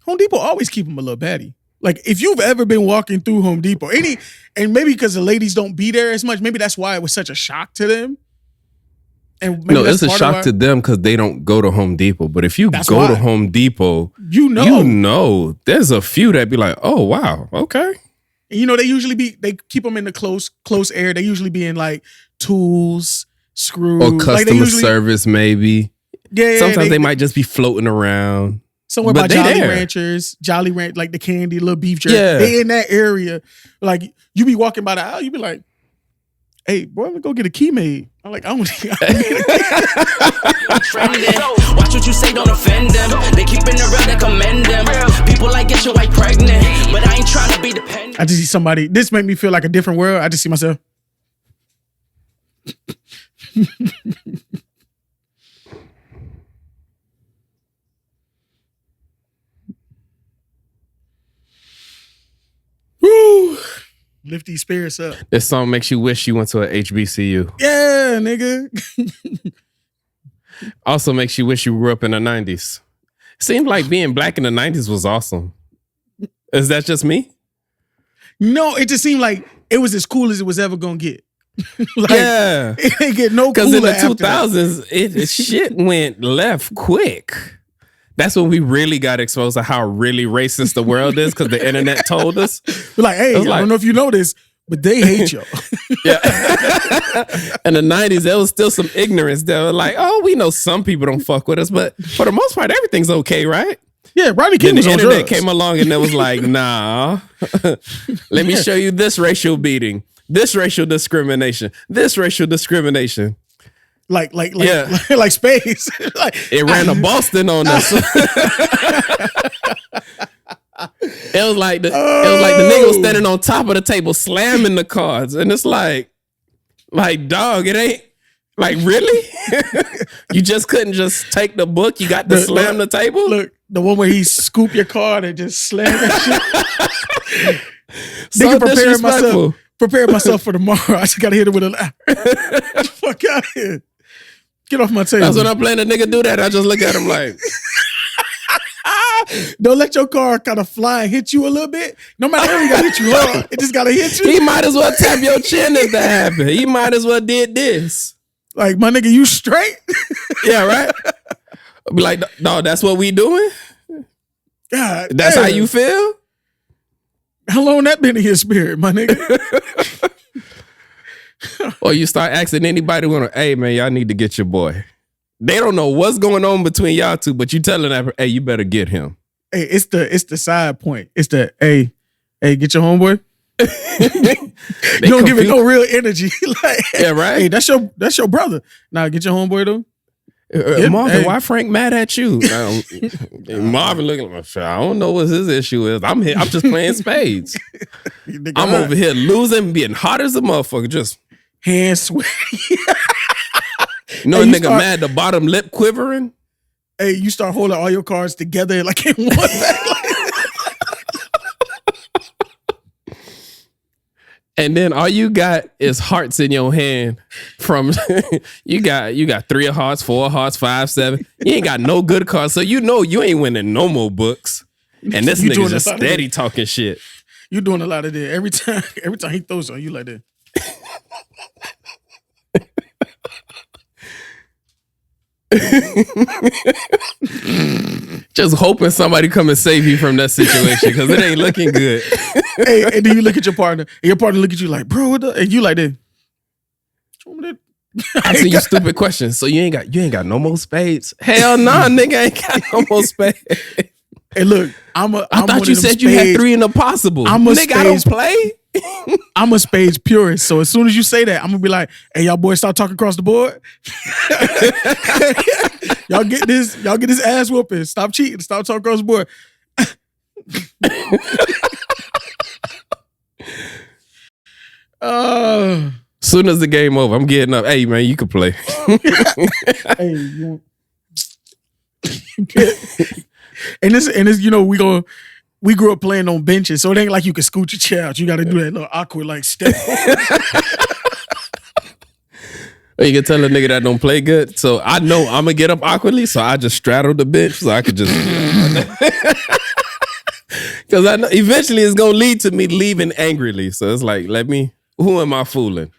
Home Depot always keep them a little batty. Like if you've ever been walking through Home Depot, and maybe because the ladies don't be there as much, maybe that's why it was such a shock to them. And no, it's a shock to them because they don't go to Home Depot. But if you go to Home Depot, you know, there's a few that be like, oh wow, okay. And they keep them in the close air. They usually be in like tools, screws, or customer service maybe. Yeah, sometimes they might just be floating around. Somewhere by Jolly Ranchers, Jolly Ranch, like the candy, little beef jerky. Yeah. They in that area. Like, you be walking by the aisle, you be like, hey, boy, let's go get a key made. I'm like, I don't need a key. Watch what you say, don't offend them. They keep in the real, they commend them. People like get your wife pregnant, but I ain't trying to be dependent. I just see somebody, this make me feel like a different world. I just see myself. Woo! Lift these spirits up. This song makes you wish you went to a HBCU. Yeah, nigga. Also makes you wish you grew up in the 90s. Seemed like being black in the 90s was awesome. Is that just me? No, it just seemed like it was as cool as it was ever gonna get. Like, yeah. It didn't get no cooler. Because in the 2000s, shit went left quick. That's when we really got exposed to how really racist the world is because the internet told us. We're like, hey, I don't know if you know this, but they hate y'all. Yeah. In the 90s, there was still some ignorance. They were like, oh, we know some people don't fuck with us, but for the most part, everything's okay, right? Yeah, Rodney King was on drugs. The internet came along and it was like, nah. Let me show you this racial beating, this racial discrimination, this racial discrimination. Like space. Like, it ran to Boston on us. It was like the nigga was standing on top of the table slamming the cards, and it's like dog, it ain't like really. You just couldn't just take the book. You got to slam the table. Look, the one where he scoop your card and just slam that shit. So Nigga, prepare myself for tomorrow. I just gotta hit it with a laugh. Fuck out of here. Get off my table. That's when I'm playing a nigga do that. I just look at him like, don't let your car kind of fly and hit you a little bit. No matter how you gotta hit you hard, it just gotta hit you. He might as well tap your chin if that happened. He might as well did this. Like, my nigga, you straight? Yeah, right? I'll be like, no, that's what we doing? God, that's how you feel? How long that been in your spirit, my nigga? Or you start asking anybody, hey man, y'all need to get your boy. They don't know what's going on between y'all two, but you telling them, hey, you better get him. Hey, it's the side point. It's the hey, get your homeboy. You don't give it no real energy. Like, yeah, right. Hey, that's your brother. Now get your homeboy though. Marvin, why Frank mad at you? Marvin looking like, I don't know what his issue is. I'm just playing spades. I'm over here losing, being hot as a motherfucker, just hands sweaty. You know, nigga mad, the bottom lip quivering. Hey, you start holding all your cards together like in one bag. And then all you got is hearts in your hand. From you got 3 of hearts, 4 of hearts, 5, 7. You ain't got no good cards, so you know you ain't winning no more books. And this nigga's just steady talking shit. You doing a lot of that every time he throws on you like that. Just hoping somebody come and save you from that situation because it ain't looking good. Hey, and then you look at your partner, and your partner look at you like, bro, what the? And you like that. Asking you stupid questions. So you ain't got no more spades? Hell nah, nigga, ain't got no more spades. Hey, look, I thought you said you had 3 in the possible. Nigga, I don't play. I'm a spades purist, so as soon as you say that, I'm gonna be like, "Hey, y'all boys, start talking across the board. y'all get this ass whooping. Stop cheating. Stop talking across the board." Soon as the game over, I'm getting up. Hey, man, you can play. Hey, you and this, you know, we grew up playing on benches, so it ain't like you can scoot your chair out. You got to do that little awkward like step. You can tell a nigga that don't play good. So I know I'm gonna get up awkwardly, so I just straddle the bench so I could just. Because I know eventually it's gonna lead to me leaving angrily. So it's like, who am I fooling?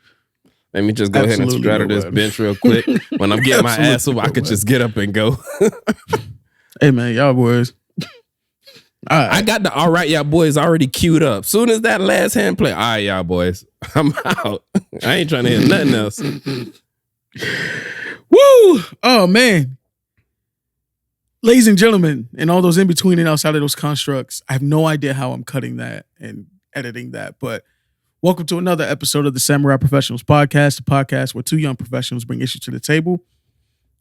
Let me just go ahead and straddle this bench real quick. When I'm getting my ass up, I could just get up and go. Hey man, y'all boys. I got the all right, y'all boys already queued up. Soon as that last hand play, all right, y'all boys, I'm out. I ain't trying to hear nothing else. Woo! Oh man. Ladies and gentlemen, and all those in between and outside of those constructs, I have no idea how I'm cutting that and editing that, but welcome to another episode of the Samurai Professionals Podcast, the podcast where two young professionals bring issues to the table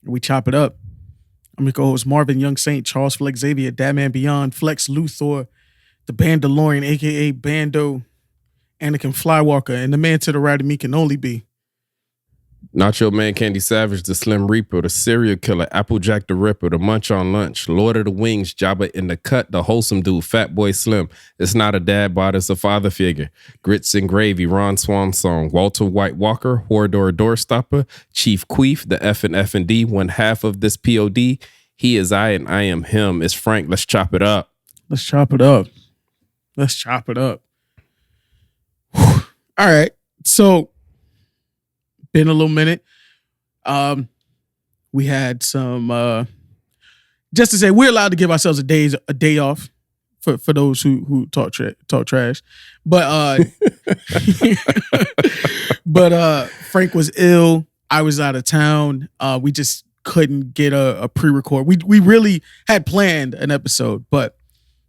and we chop it up. I'm your co-host Marvin, Young Saint, Charles Flex Xavier, Dadman Beyond, Flex Luthor, the Bandalorian, aka Bando, Anakin Flywalker, and the man to the right of me can only be Nacho Man Candy Savage, the Slim Reaper, the Serial Killer, Applejack the Ripper, the Munch on Lunch, Lord of the Wings, Jabba in the Cut, the Wholesome Dude, Fat Boy Slim. It's not a dad bod, it's a father figure. Grits and Gravy, Ron Swan Song, Walter White Walker, Horridor Doorstopper, Chief Queef, the F&D, one half of this POD. He is I and I am him. It's Frank. Let's chop it up. Let's chop it up. Let's chop it up. All right. So, been a little minute. We had some just to say we're allowed to give ourselves a day off for those who talk trash. But Frank was ill. I was out of town. We just couldn't get a pre-record. We really had planned an episode, but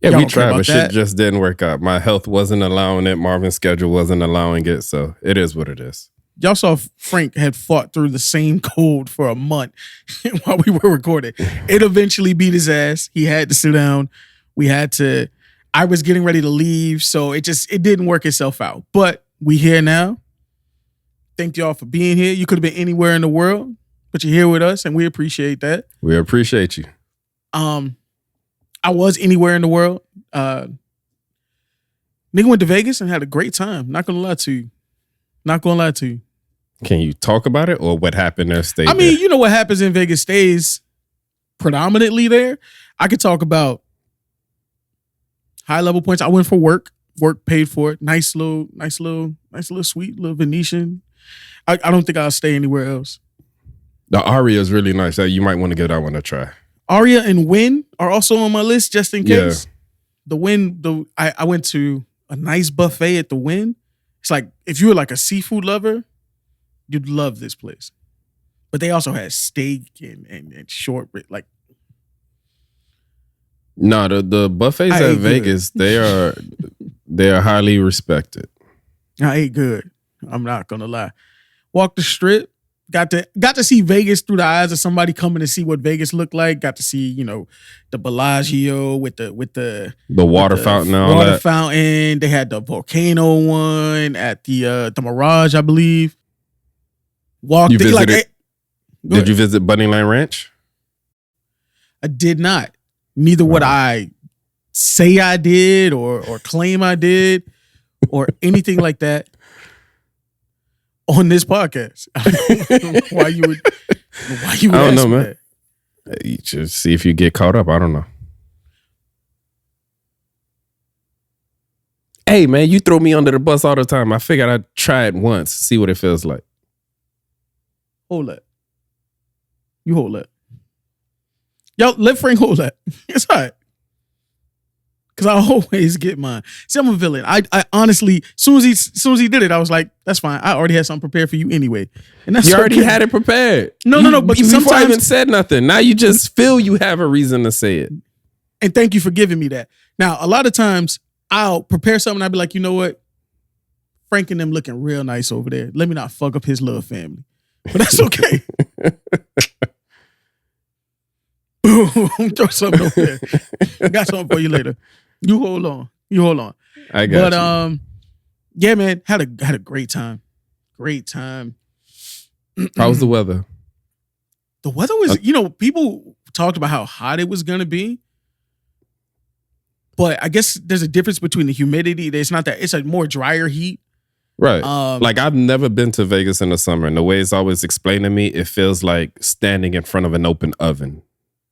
yeah, we tried, but shit just didn't work out. My health wasn't allowing it. Marvin's schedule wasn't allowing it. So it is what it is. Y'all saw Frank had fought through the same cold for a month while we were recording. It eventually beat his ass. He had to sit down. I was getting ready to leave. So it didn't work itself out. But we here now. Thank y'all for being here. You could have been anywhere in the world, but you're here with us and we appreciate that. We appreciate you. I was anywhere in the world. Nigga went to Vegas and had a great time. Not gonna lie to you. Can you talk about it or what happened there? I mean, you know what happens in Vegas stays predominantly there. I could talk about high level points. I went for work. Work paid for it. Nice little sweet little Venetian. I don't think I'll stay anywhere else. The Aria is really nice. You might want to give that one a try. Aria and Wynn are also on my list just in case. Yeah. The Wynn, I went to a nice buffet at the Wynn. It's like, if you were like a seafood lover, you'd love this place. But they also had steak and short rib. Like, no, the buffets at Vegas, they are highly respected. I ate good. I'm not gonna lie. Walked the strip. Got to see Vegas through the eyes of somebody coming to see what Vegas looked like. Got to see, the Bellagio with the water fountain and all that. Water fountain. They had the volcano one at the Mirage, I believe. Did you visit Bunny Lane Ranch? I did not. Neither would I say I did or claim I did or anything like that. On this podcast, I don't know why you would I don't know, man. You just see if you get caught up. I don't know. Hey, man, you throw me under the bus all the time. I figured I'd try it once, see what it feels like. Hold that. You hold that. Yo, let Frank hold that. It's all right. Because I always get mine. See, I'm a villain. I honestly, as soon as he did it, I was like, that's fine. I already had something prepared for you anyway. And that's you already had it prepared. No. But before I even said nothing. Now you just feel you have a reason to say it. And thank you for giving me that. Now, a lot of times I'll prepare something. I'll be like, you know what? Frank and them looking real nice over there. Let me not fuck up his little family. But that's okay. Boom. Throw something over there. I got something for you later. You hold on. I got you. Yeah, man, had a great time. Great time. How was the weather? The weather was, people talked about how hot it was going to be. But I guess there's a difference between the humidity. It's a more drier heat. Right. Like I've never been to Vegas in the summer. And the way it's always explained to me, it feels like standing in front of an open oven.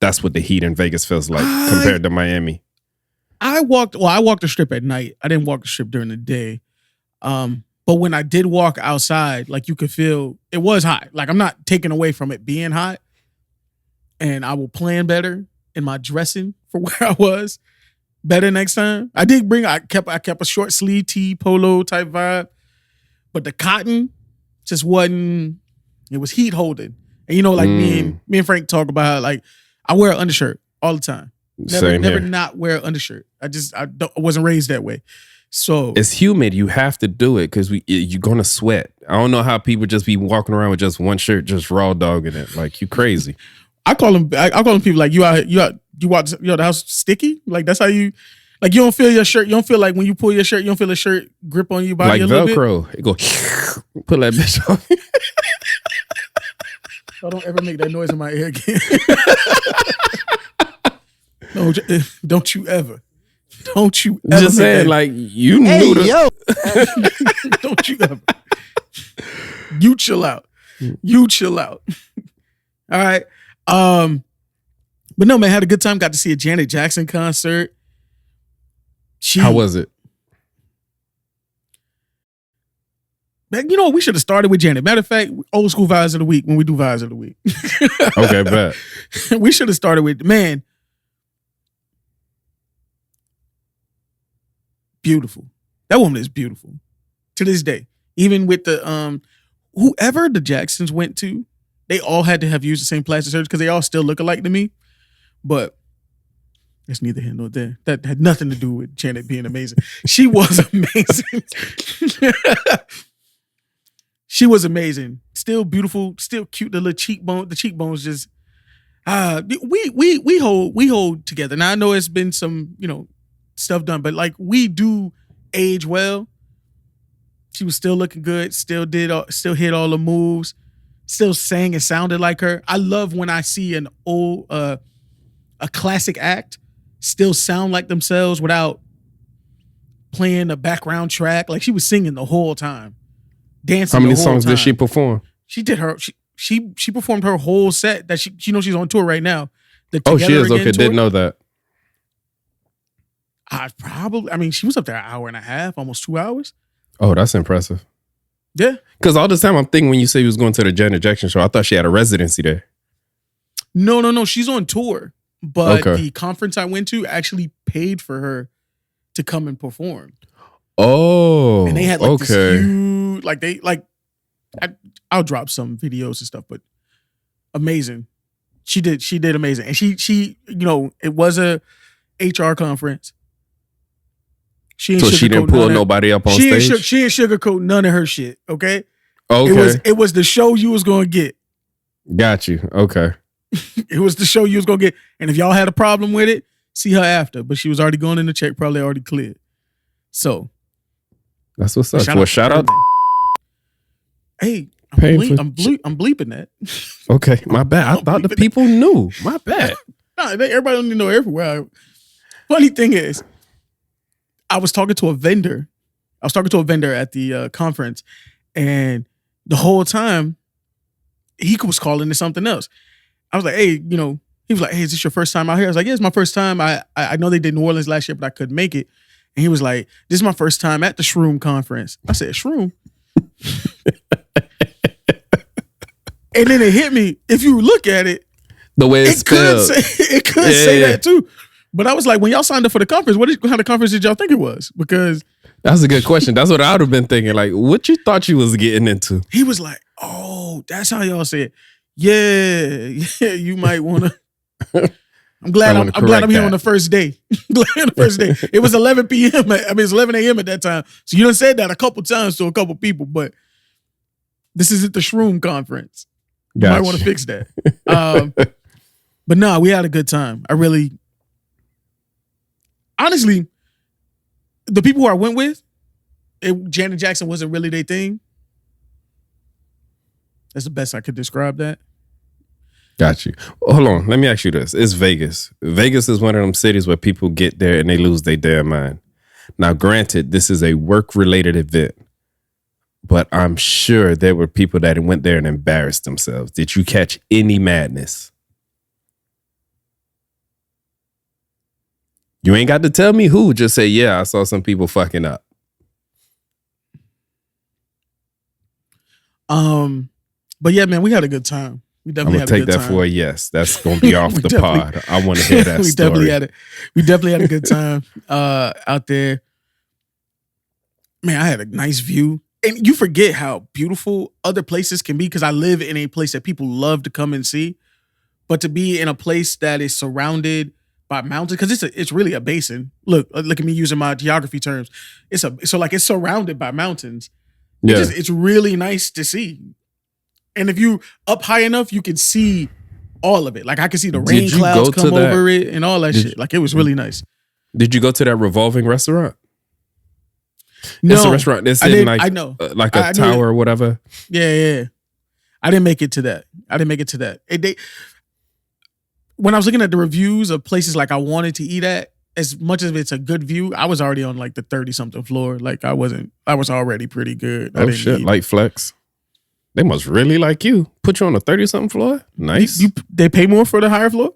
That's what the heat in Vegas feels like compared to Miami. I walked the strip at night. I didn't walk the strip during the day. But when I did walk outside, like you could feel it was hot. Like I'm not taking away from it being hot. And I will plan better in my dressing for where I was better next time. I kept a short sleeve tee, polo type vibe. But the cotton just wasn't, it was heat holding. And you know, like me and Frank talk about how, like, I wear an undershirt all the time. Never not wear an undershirt. I wasn't raised that way. So it's humid. You have to do it because you're gonna sweat. I don't know how people just be walking around with just one shirt, just raw dogging it. Like you crazy. I call them people like you watch the house sticky. Like that's how you, like you don't feel your shirt. You don't feel like when you pull your shirt, you don't feel the shirt grip on your body like a little Velcro. It go pull that bitch off. I don't ever make that noise in my ear again. No, don't you ever. Don't you ever. Just saying, like, you knew Don't you ever. You chill out. You chill out. All right. But no, man, had a good time. Got to see a Janet Jackson concert. How was it? Man, you know, we should have started with Janet. Matter of fact, old school vibes of the week when we do vibes of the week. Okay, bet. We should have started with, man, beautiful. That woman is beautiful to this day. Even with the whoever the Jacksons went to, they all had to have used the same plastic surgery because they all still look alike to me. But it's neither here nor there. That had nothing to do with Janet being amazing. She was amazing. She was amazing. Still beautiful. Still cute. The little cheekbone. The cheekbones just. We hold together. Now I know it's been some stuff done, but like we do age well. She was still looking good. Still hit all the moves. Still sang and sounded like her. I love when I see an old a classic act still sound like themselves without playing a background track. Like she was singing the whole time, dancing. How many songs did she perform? She did her. She performed her whole set. That she's on tour right now. She is okay. Didn't know that. She was up there an hour and a half, almost 2 hours. Oh, that's impressive. Yeah. Because all this time I'm thinking when you say you was going to the Janet Jackson show, I thought she had a residency there. No. She's on tour. But the conference I went to actually paid for her to come and perform. Oh. And they had this huge, I'll drop some videos and stuff, but amazing. She did amazing. And she it was a HR conference. She didn't pull nobody up on stage? She didn't sugarcoat none of her shit, okay? Okay. It was the show you was going to get. Got you. Okay. It was the show you was going to get. And if y'all had a problem with it, see her after. But she was already going in the check, probably already cleared. So. That's what's up. Well, shout out. Hey, I'm bleeping that. Okay, my bad. I thought the people knew. My bad. No, everybody don't know everywhere. Funny thing is, I was talking to a vendor. at the conference, and the whole time he was calling it something else. I was like, hey, he was like, hey, is this your first time out here? I was like, yeah, it's my first time. I know they did New Orleans last year, but I couldn't make it. And he was like, this is my first time at the Shroom conference. I said, Shroom? And then it hit me. If you look at it, the way it's spelled, it could say that too. But I was like, when y'all signed up for the conference, what kind of conference did y'all think it was? Because that's a good question. That's what I would have been thinking. Like, what you thought you was getting into? He was like, oh, that's how y'all say it. Yeah, you might want to. I'm glad I'm here on the first day. It was 11 p.m. It's 11 a.m. at that time. So you done said that a couple times to a couple people, but this is at the Shroom conference. You might want to fix that. But no, we had a good time. Honestly, the people who I went with, Janet Jackson wasn't really their thing. That's the best I could describe that. Got you. Hold on. Let me ask you this. It's Vegas. Vegas is one of them cities where people get there and they lose their damn mind. Now, granted, this is a work-related event, but I'm sure there were people that went there and embarrassed themselves. Did you catch any madness? You ain't got to tell me who. Just say, yeah, I saw some people fucking up. But yeah, man, we had a good time. We definitely had a good time. I'm gonna take that for a yes. That's gonna be off the pod. I want to hear that story. We definitely had a good time out there. Man, I had a nice view. And you forget how beautiful other places can be, because I live in a place that people love to come and see. But to be in a place that is surrounded by mountains, because it's really a basin. Look at me using my geography terms. It's surrounded by mountains. Yeah. It's really nice to see. And if you up high enough, you can see all of it. Like I can see the rain clouds come over it and all that shit. Like it was really nice. Did you go to that revolving restaurant? No, it's a restaurant that's in like a tower or whatever. Yeah. I didn't make it to that. When I was looking at the reviews of places like I wanted to eat at, as much as it's a good view, I was already on like the 30-something floor. Like I was already pretty good. Oh shit, light flex. They must really like you. Put you on a 30-something floor? Nice. They pay more for the higher floor?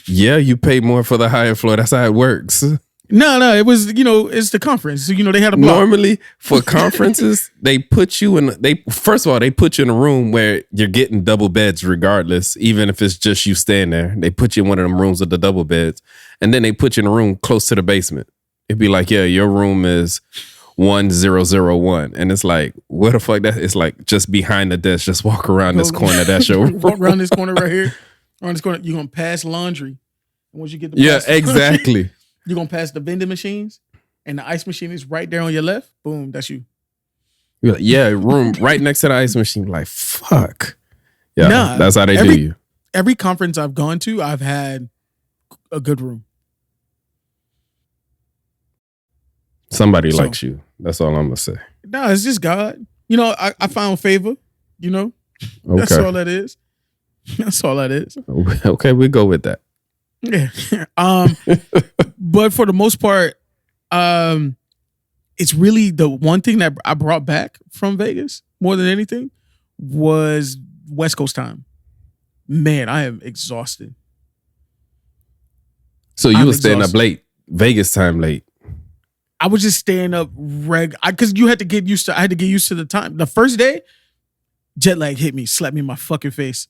Yeah, you pay more for the higher floor. That's how it works. No, it was, it's the conference. So, they had a block. Normally, for conferences, they put you in, first of all, they put you in a room where you're getting double beds regardless, even if it's just you staying there. They put you in one of them rooms with the double beds, and then they put you in a room close to the basement. It'd be like, yeah, your room is 1001. And it's like, where the fuck that? It's like just behind the desk, just walk around this corner. That's your room. Walk around this corner right here. Around this corner, you're going to pass laundry. And once you get the exactly. You're going to pass the vending machines, and the ice machine is right there on your left. Boom, that's you. You're like, yeah, room right next to the ice machine. Like, fuck. Yeah, that's how they do you. Every conference I've gone to, I've had a good room. Somebody likes you. That's all I'm going to say. No, it's just God. I found favor, Okay. That's all that is. That's all that is. Okay, we go with that. Yeah. But for the most part, it's really the one thing that I brought back from Vegas more than anything was West Coast time. Man, I am exhausted. So you were staying up late, Vegas time late. I was just staying up because I had to get used to the time. The first day, jet lag hit me, slapped me in my fucking face.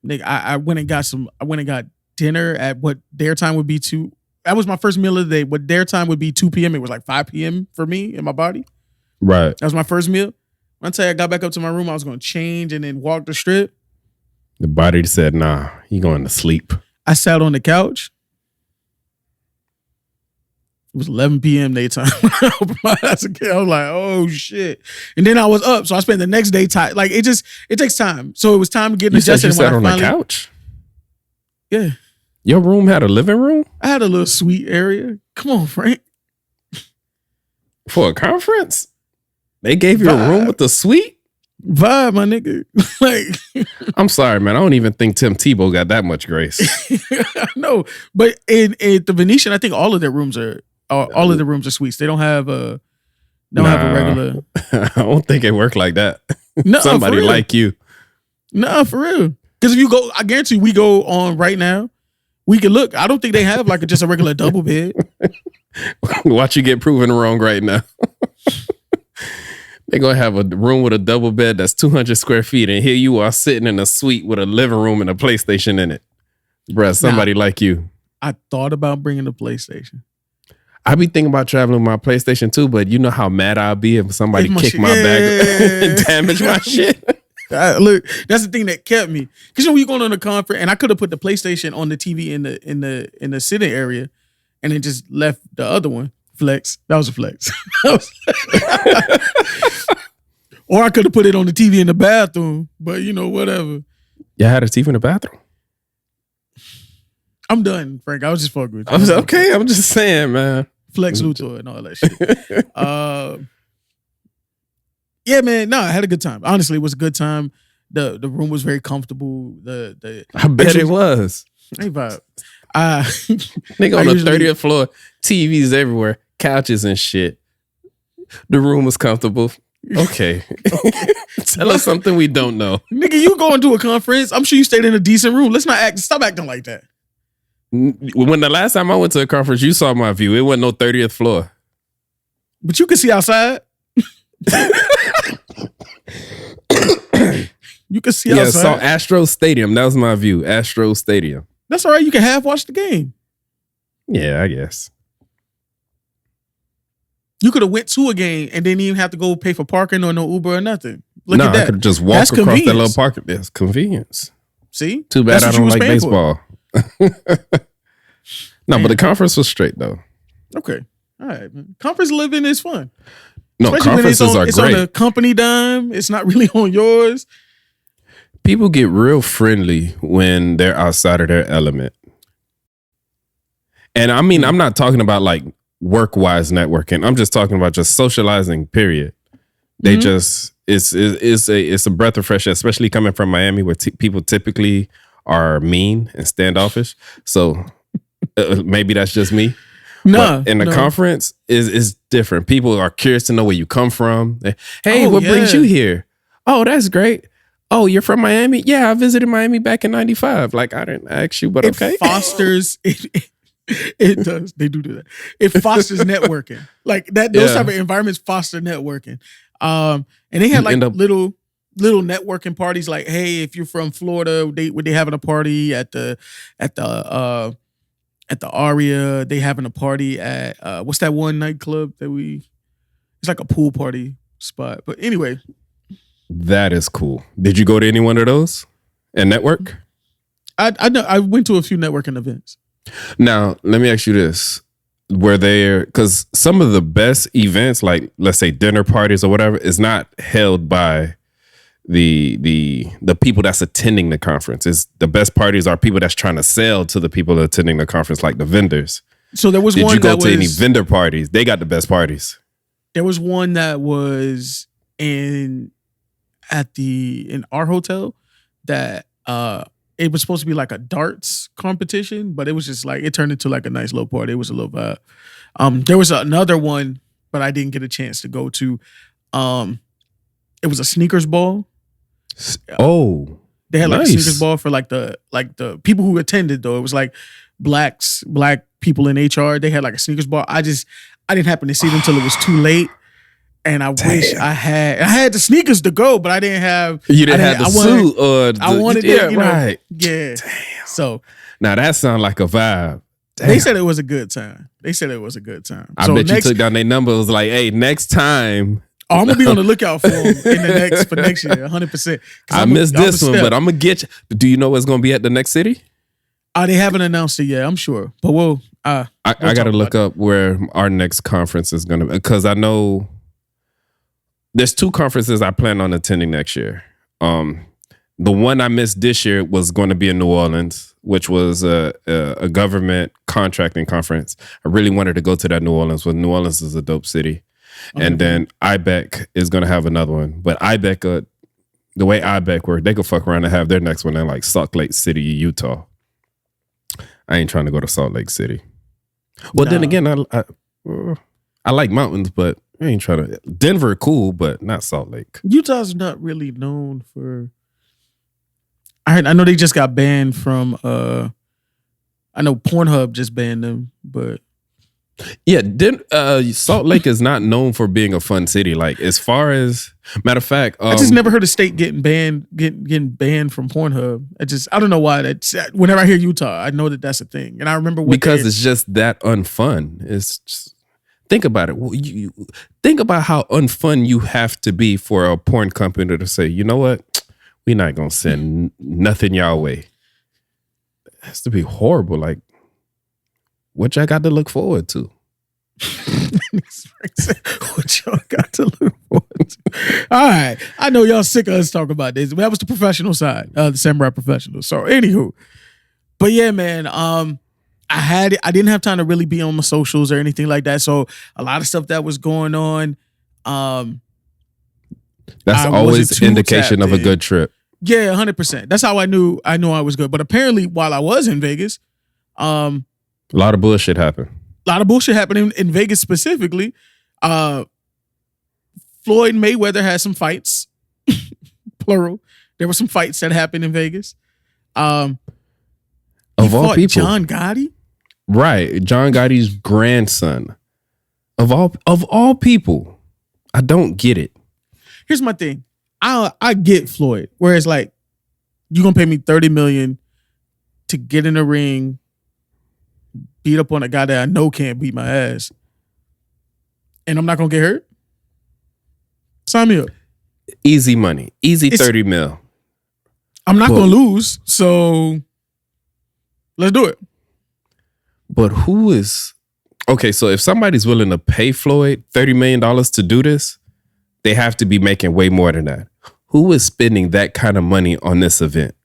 Nigga, I went and got dinner at what their time would be 2. That was my first meal of the day. What their time would be 2 p.m. It was like 5 p.m. for me in my body. Right. That was my first meal. Once I got back up to my room, I was going to change and then walk the strip. The body said, nah, you going to sleep. I sat on the couch. It was 11 p.m. daytime. When I opened my eyes again, I was like, oh shit. And then I was up. So I spent the next day tired. Like it takes time. So it was time to get adjusted. You sat on the couch? Yeah. Your room had a living room? I had a little suite area. Come on, Frank. For a conference? They gave you a room with a suite? Vibe, my nigga. Like, I'm sorry, man. I don't even think Tim Tebow got that much grace. No, but in the Venetian, I think all of the rooms are suites. They don't have a regular. I don't think it worked like that. No, somebody like you. No, for real. Because if you go, I guarantee we go on right now. We can look. I don't think they have like just a regular double bed. Watch you get proven wrong right now. They're going to have a room with a double bed that's 200 square feet. And here you are sitting in a suite with a living room and a PlayStation in it. Bruh, somebody like you. I thought about bringing a PlayStation. I be thinking about traveling with my PlayStation too, but you know how mad I'll be if somebody kick my bag and damage my shit. Look, that's the thing that kept me. Because when you going on a conference, and I could have put the PlayStation on the TV in the sitting area, and then just left the other one. Flex. That was a flex. Or I could have put it on the TV in the bathroom, but whatever. You had a TV in the bathroom? I'm done, Frank. I was just fucking with you. Okay, I'm just saying, man. Flex Luthor and all that shit. Yeah, man. No, I had a good time. Honestly, it was a good time. The room was very comfortable. I bet it was. Hey, vibe. Nigga on the 30th floor, TVs everywhere, couches and shit. The room was comfortable. Okay. Tell us something we don't know. Nigga, you going to a conference. I'm sure you stayed in a decent room. Let's not stop acting like that. When the last time I went to a conference, you saw my view. It wasn't no 30th floor. But you can see outside. You can see outside. Yeah, saw Astro Stadium. That was my view. Astro Stadium. That's all right. You can half watch the game. Yeah, I guess. You could have went to a game and didn't even have to go pay for parking or no Uber or nothing. Look at that. I could have just walked across that little parking. That's convenience. See? Too bad I don't like baseball. No, but the conference was straight though. Okay. All right. Man. Conference living is fun. No, especially conferences are it's great. It's on the company dime. It's not really on yours. People get real friendly when they're outside of their element. And I mean, I'm not talking about like work-wise networking. I'm just talking about just socializing, period. They just, it's a breath of fresh air, especially coming from Miami where people typically are mean and standoffish. So maybe that's just me. No, in the conference is different. People are curious to know where you come from. Hey, what brings you here? Oh, that's great. Oh, you're from Miami? Yeah, I visited Miami back in 95. Like, I didn't ask you, but okay. It fosters, it does. They do that. It fosters networking. Like that, those type of environments foster networking. And they had like little networking parties. Like, hey, if you're from Florida, they having a party at the Aria. They having a party at what's that one nightclub that it's like a pool party spot. But anyway. That is cool. Did you go to any one of those and network? I know I went to a few networking events. Now, let me ask you this. Were there, because some of the best events, like let's say dinner parties or whatever, is not held by the people that's attending the conference. Is the best parties are people that's trying to sell to the people attending the conference, like the vendors. So there was Did one you go to any vendor parties? They got the best parties. There was one that was in our hotel that it was supposed to be like a darts competition, but it was just like it turned into like a nice little party. It was a little vibe. There was another one, but I didn't get a chance to go to. It was a sneakers ball. Oh, they had like a sneakers ball for like the people who attended though. It was like black people in HR. They had like a sneakers ball. I didn't happen to see them until it was too late. And I wish I had the sneakers to go, but I didn't have. You didn't have the suit or I wanted it, right. Yeah. Damn. So now that sounds like a vibe. Damn. They said it was a good time. I bet you took down their number. It was like, hey, next time. Oh, I'm gonna be on the lookout for them for next year, 100%. I missed this one, but I'm gonna get you. Do you know what's gonna be at the next city? They haven't announced it yet. I'm sure, but we'll. I got to look up where our next conference is gonna be because I know. There's 2 conferences I plan on attending next year. The one I missed this year was going to be in New Orleans, which was a government contracting conference. I really wanted to go to that New Orleans, but New Orleans is a dope city. And then IBEC is going to have another one. But IBEC, the way IBEC work, they could fuck around and have their next one in like Salt Lake City, Utah. I ain't trying to go to Salt Lake City. Well, then again, I like mountains, but I ain't trying to. Denver, cool, but not Salt Lake. Utah's not really known for. I know they just got banned from. I know Pornhub just banned them, but yeah, Salt Lake is not known for being a fun city. Like as far as matter of fact, I just never heard a state getting banned from Pornhub. I don't know why. Whenever I hear Utah, I know that's a thing, and I remember because it's just that unfun. It's just. Think about it. You think about how unfun you have to be for a porn company to say, you know what? We're not going to send nothing y'all way. It has to be horrible. Like, what y'all got to look forward to? What y'all got to look forward to? All right. I know y'all sick of us talking about this. That was the professional side, the Samurai Professional. So, anywho. But yeah, man, I didn't have time to really be on my socials or anything like that. So a lot of stuff that was going on. That's always indication of a good trip. Yeah, 100%. That's how I knew I was good. But apparently while I was in Vegas, a lot of bullshit happened. A lot of bullshit happened in Vegas specifically. Floyd Mayweather had some fights, plural. There were some fights that happened in Vegas. Of all people. John Gotti? Right. John Gotti's grandson. Of all people. I don't get it. Here's my thing. I get Floyd, where it's like, you gonna pay me $30 million to get in the ring, beat up on a guy that I know can't beat my ass, and I'm not gonna get hurt? Sign me up. Easy money. Easy 30 mil. I'm not gonna lose, so let's do it. But who is... Okay, so if somebody's willing to pay Floyd $30 million to do this, they have to be making way more than that. Who is spending that kind of money on this event?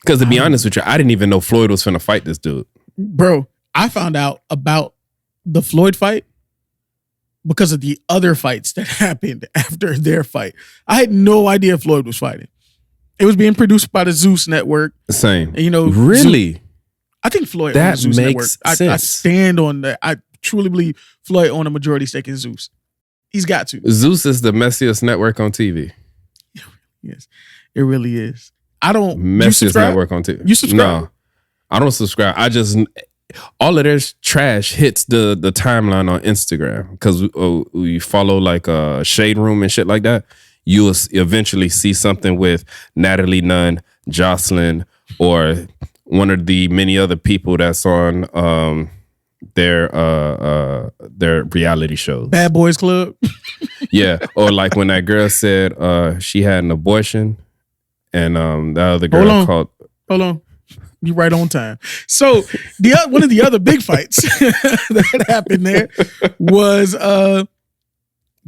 Because to be honest with you, I didn't even know Floyd was finna fight this dude. Bro, I found out about the Floyd fight because of the other fights that happened after their fight. I had no idea Floyd was fighting. It was being produced by the Zeus Network. Same. And, really? I think Floyd that owns Zeus makes Network. sense. I stand on that. I truly believe Floyd owned a majority stake in Zeus. He's got to. Zeus is the messiest network on TV. Yes, it really is. I don't. Messiest network on TV. You subscribe? No, I don't subscribe. I just... All of their trash hits the timeline on Instagram because we follow like a Shade Room and shit like that. You will eventually see something with Natalie Nunn, Jocelyn, or one of the many other people that's on their reality shows. Bad Boys Club. Yeah, or like when that girl said she had an abortion, and the other girl called. Hold on. You right on time. So one of the other big fights that happened there was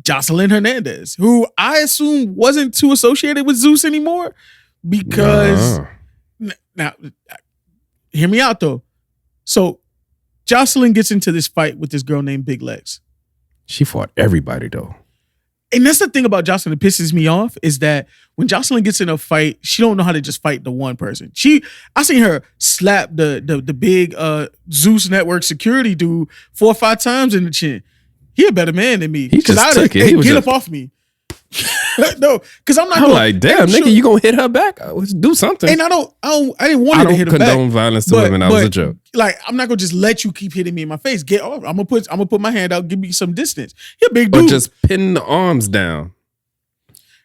Jocelyn Hernandez, who I assume wasn't too associated with Zeus anymore because now hear me out though. So Jocelyn gets into this fight with this girl named Big Legs. She fought everybody though. And that's the thing about Jocelyn that pisses me off is that when Jocelyn gets in a fight, she don't know how to just fight the one person. I seen her slap the big Zeus Network security dude 4 or 5 times in the chin. He a better man than me. He just took it. Hey, get up off me. No, because I'm not. I'm like, damn, nigga, you gonna hit her back? Do something. And I didn't want her to hit her back. I don't condone violence to women. That was a joke. Like, I'm not gonna just let you keep hitting me in my face. Get off. I'm gonna put my hand out. Give me some distance. You're a big dude. Or just pin the arms down.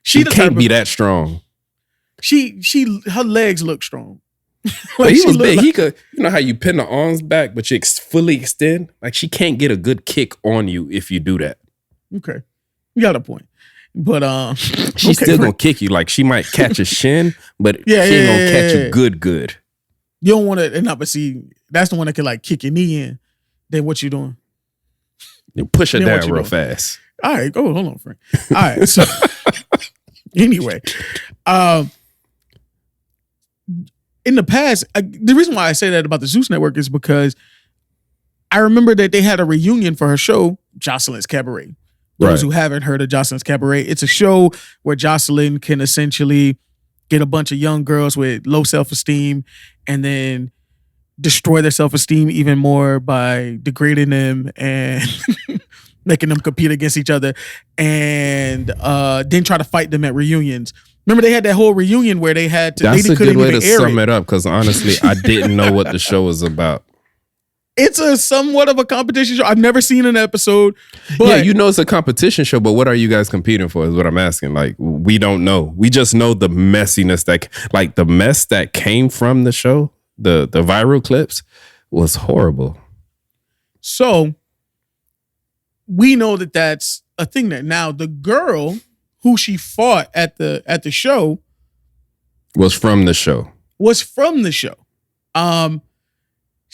She can't be that strong. Her legs look strong. Like he was big. He could, you know how you pin the arms back, but you fully extend. Like she can't get a good kick on you if you do that. Okay, you got a point. But she's still gonna kick you. Like she might catch a shin, but she ain't gonna catch you good. You don't want to, but see, that's the one that can like kick your knee in. Then what you doing? You push her down real fast. All right, hold on, Frank. All right, so anyway, in the past, the reason why I say that about the Zeus Network is because I remember that they had a reunion for her show, Jocelyn's Cabaret. Those who haven't heard of Jocelyn's Cabaret, it's a show where Jocelyn can essentially get a bunch of young girls with low self-esteem and then destroy their self-esteem even more by degrading them and making them compete against each other and then try to fight them at reunions. Remember they had that whole reunion where they had to... That's a good way to sum it up because honestly, I didn't know what the show was about. It's a somewhat of a competition show. I've never seen an episode. But yeah, you know it's a competition show, but what are you guys competing for is what I'm asking. Like, we don't know. We just know the messiness the mess that came from the show, the viral clips was horrible. So we know that that's a thing there. Now, the girl who she fought at the show was from the show.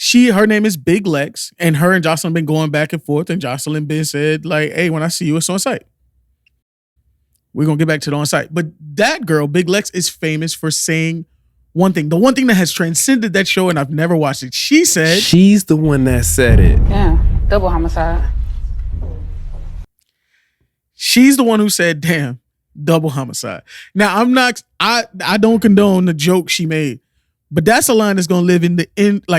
Her name is Big Legs, and her and Jocelyn been going back and forth, and Jocelyn been said, like, hey, when I see you, it's on site. We're going to get back to the on site. But that girl, Big Legs, is famous for saying one thing. The one thing that has transcended that show, and I've never watched it. She said... She's the one that said it. Yeah, double homicide. She's the one who said, damn, double homicide. Now, I don't condone the joke she made. But that's a line that's gonna live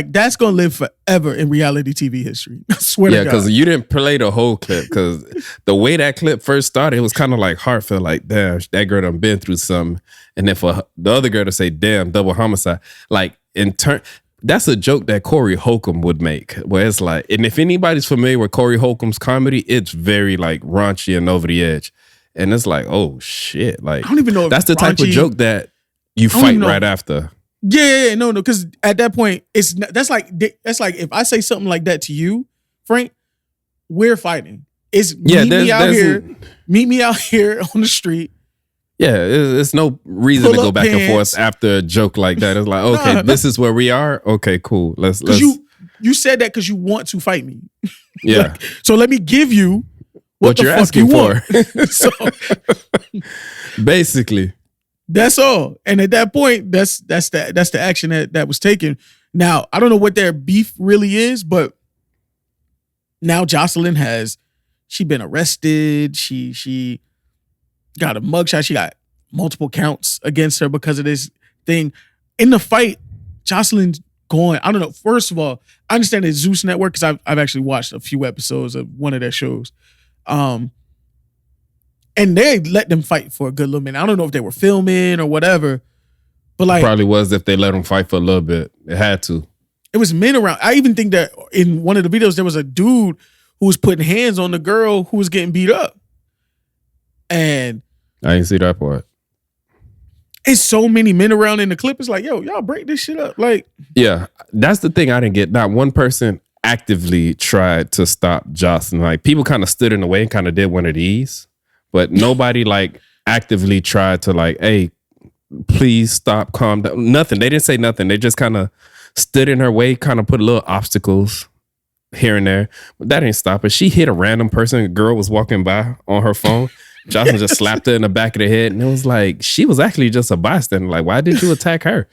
that's gonna live forever in reality TV history. I swear to God. Yeah, because you didn't play the whole clip. Because the way that clip first started, it was kind of like heartfelt. Like, damn, that girl done been through something. And then for the other girl to say, damn, double homicide. Like in turn, that's a joke that Corey Holcomb would make, where it's like, and if anybody's familiar with Corey Holcomb's comedy, it's very like raunchy and over the edge. And it's like, oh shit. Like, I don't even know if that's the type of raunchy- joke that you don't fight even know. right after. Yeah, no, because at that point, that's like if I say something like that to you, Frank, we're fighting. It's meet me out here on the street. Yeah, it's no reason to Pull go up back and pants. forth after a joke like that. It's like, okay, this is where we are. Okay, cool. Let's. You said that because you want to fight me. Yeah. Like, so let me give you what the you're fuck asking you for. want. So Basically. that's all. And at that point, that's the action that was taken. Now, I don't know what their beef really is, but now Jocelyn she been arrested. She got a mugshot. She got multiple counts against her because of this thing. In the fight, Jocelyn's going, I don't know. First of all, I understand it's Zeus Network because I've actually watched a few episodes of one of their shows. And they let them fight for a good little minute. I don't know if they were filming or whatever, but like Probably was if they let them fight for a little bit. It had to. it was men around. I even think that in one of the videos there was a dude who was putting hands on the girl who was getting beat up. And I didn't see that part. it's so many men around in the clip. It's like, yo, y'all break this shit up. Like, Yeah, that's the thing I didn't get. Not one person actively tried to stop Jocelyn. Like, people kind of stood in the way and kind of did one of these, but nobody like actively tried to like, hey, please stop, calm down. Nothing. They didn't say nothing. They just kind of stood in her way, kind of put little obstacles here and there, but that didn't stop her. She hit a random person. A girl was walking by on her phone. Jocelyn just slapped her in the back of the head, and it was like she was actually just a bystander. Like, why did you attack her?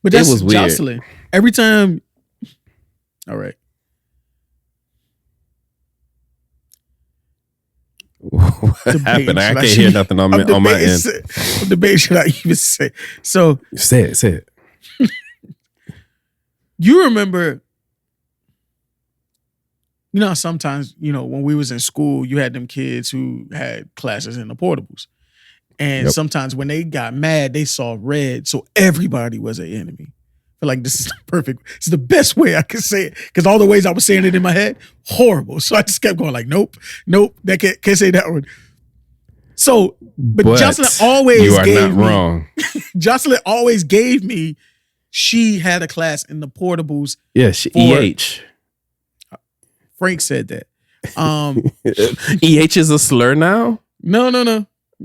but that's It was weird. Jocelyn. Every time. All right. What happened? I can't hear nothing on my end. I'm debating should I even say. So Say it. you remember, you know, sometimes, you know, when we was in school, you had them kids who had classes in the portables. And Yep. sometimes when they got mad, they saw red. So everybody was an enemy. I feel like this is the perfect, it's the best way I could say it. Because all the ways I was saying it in my head, horrible. So I just kept going like, nope, that can't say that one. So, but Jocelyn always you are gave not me, wrong. Jocelyn always gave me, she had a class in the portables. Yeah, she For- EH. Frank said that. EH is a slur now? No,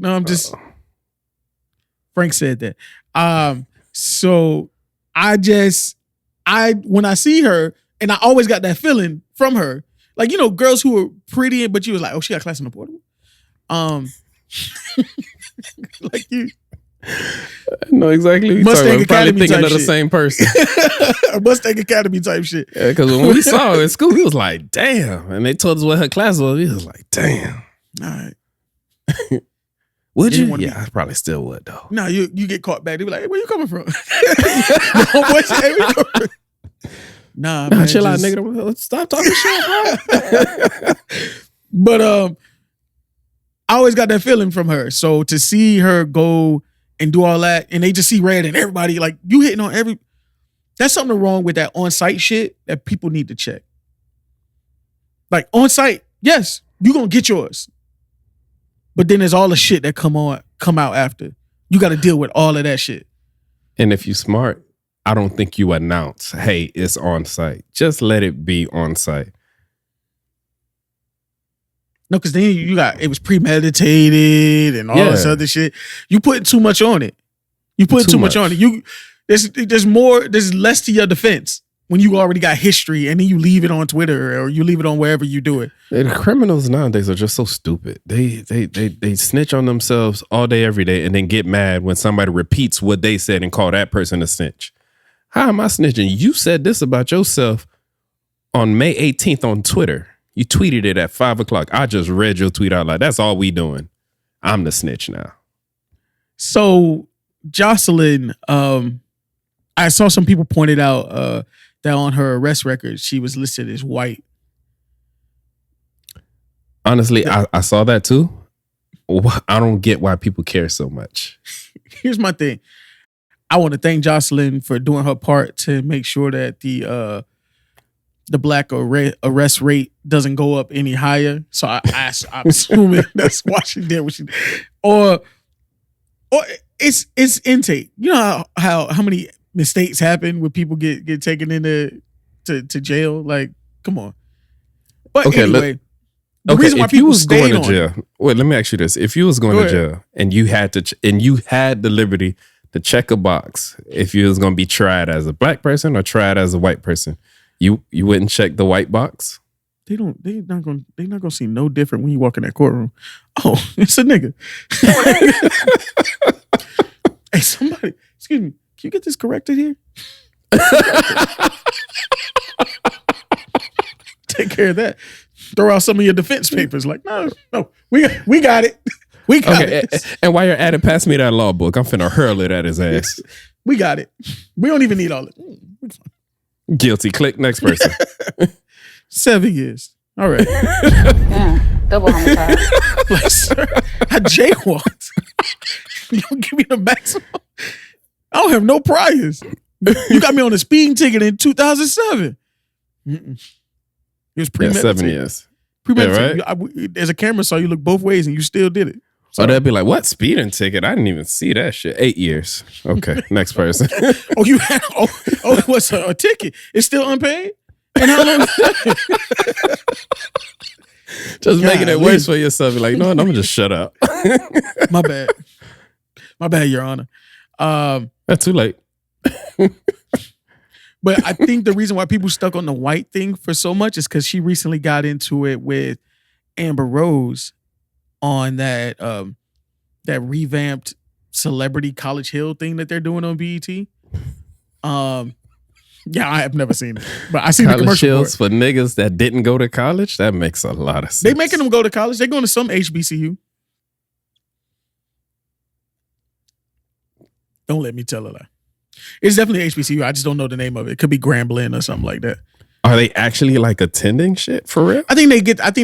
I'm just Frank said that. So when I see her, and I always got that feeling from her, like, you know, girls who were pretty, but you was like, oh, she got class in the portable. Like you I know exactly what you're Mustang talking about. Probably Academy thinking type of the shit. same person. a Mustang Academy type shit. Yeah, because when we saw her in school, we was like, damn. And they told us what her class was. We was like, damn. All right. Would Didn't you? wanna be- Yeah, I probably still would, though. No, you get caught back. They be like, hey, where you coming from? No, boy, hey, where you coming from? Nah, man. Chill out, just- nigga. Stop talking shit, bro. But I always got that feeling from her. So to see her go and do all that, and they just see red and everybody, like, you hitting on every, that's something wrong with that on-site shit that people need to check. Like, on-site, yes, you gonna get yours. But then there's all the shit that come out after. You got to deal with all of that shit. And if you smart, I don't think you announce, hey, it's on site. Just let it be on site. No, because then it was premeditated and all this Yeah. other shit. You put too much on it. You put Too too much much. on it. There's less to your defense when you already got history and then you leave it on Twitter or you leave it on wherever you do it. The criminals nowadays are just so stupid. They snitch on themselves all day, every day, and then get mad when somebody repeats what they said and call that person a snitch. How am I snitching? You said this about yourself on May 18th on Twitter. You tweeted it at 5:00. I just read your tweet out loud. That's all we doing. I'm the snitch now. So Jocelyn, I saw some people pointed out that on her arrest record, she was listed as white. Honestly, I saw that too. I don't get why people care so much. Here's my thing. I want to thank Jocelyn for doing her part to make sure that the black arrest rate doesn't go up any higher. So I'm assuming that's why she did what she did. Or it's intake. You know how many mistakes happen when people get taken into to jail? Like, come on. But Okay, anyway, the reason why if you people was going stayed to jail, wait, let me ask you this: if you was going Go to jail and you had the liberty to check a box, if you was going to be tried as a black person or tried as a white person, you wouldn't check the white box. They're not gonna see no different when you walk in that courtroom. Oh, it's a nigga. Hey, somebody, excuse me, can you get this corrected here? Take care of that. Throw out some of your defense papers. Like, no, we got it. We got it. And while you're at it, pass me that law book. I'm finna hurl it at his ass. We got it. We don't even need all it. Guilty. Click next person. 7 years. All right. Yeah, double homicide. Like, sir, I jaywalked. You don't give me the maximum. I don't have no priors. You got me on a speeding ticket in 2007. It was premeditated. 7 years. Premeditated. Yeah, right? There's a camera saw you look both ways and you still did it. So they'd be like, what speeding ticket? I didn't even see that shit. 8 years. Okay, next person. Oh, you had what's a ticket? It's still unpaid? And how long? Just making it worse for yourself. You're like, no, I'm gonna just shut up. My bad, Your Honor. That's too late. But I think the reason why people stuck on the white thing for so much is because she recently got into it with Amber Rose on that revamped Celebrity College Hill thing that they're doing on BET. Yeah, I have never seen it, but I seen the College commercial hills for niggas that didn't go to college. That makes a lot of sense. They making them go to college. They're going to some HBCU. Don't let me tell a lie. It's definitely HBCU. I just don't know the name of it. It could be Grambling or something like that. Are they actually like attending shit for real? I think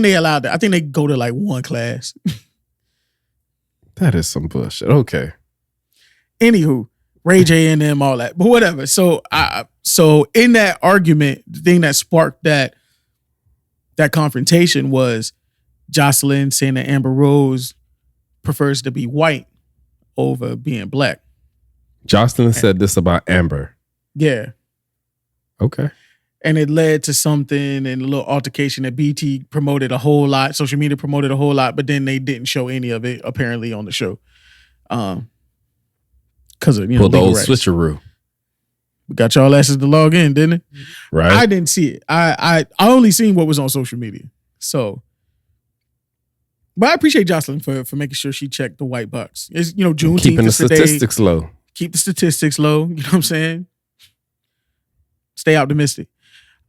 they allowed that. I think they go to like one class. That is some bullshit. Okay. Anywho, Ray J and them, all that. But whatever. So in that argument, the thing that sparked that confrontation was Jocelyn saying that Amber Rose prefers to be white over being black. Jocelyn said this about Amber. Yeah. Okay. And it led to something and a little altercation that BT promoted a whole lot. Social media promoted a whole lot, but then they didn't show any of it apparently on the show. Because of, the old switcheroo. We got y'all asses to log in, didn't it? Right. I didn't see it. I only seen what was on social media. So, but I appreciate Jocelyn for making sure she checked the white box. It's, Juneteenth keeping the is today. statistics low. Keep the statistics low. You know what I'm saying? Stay optimistic.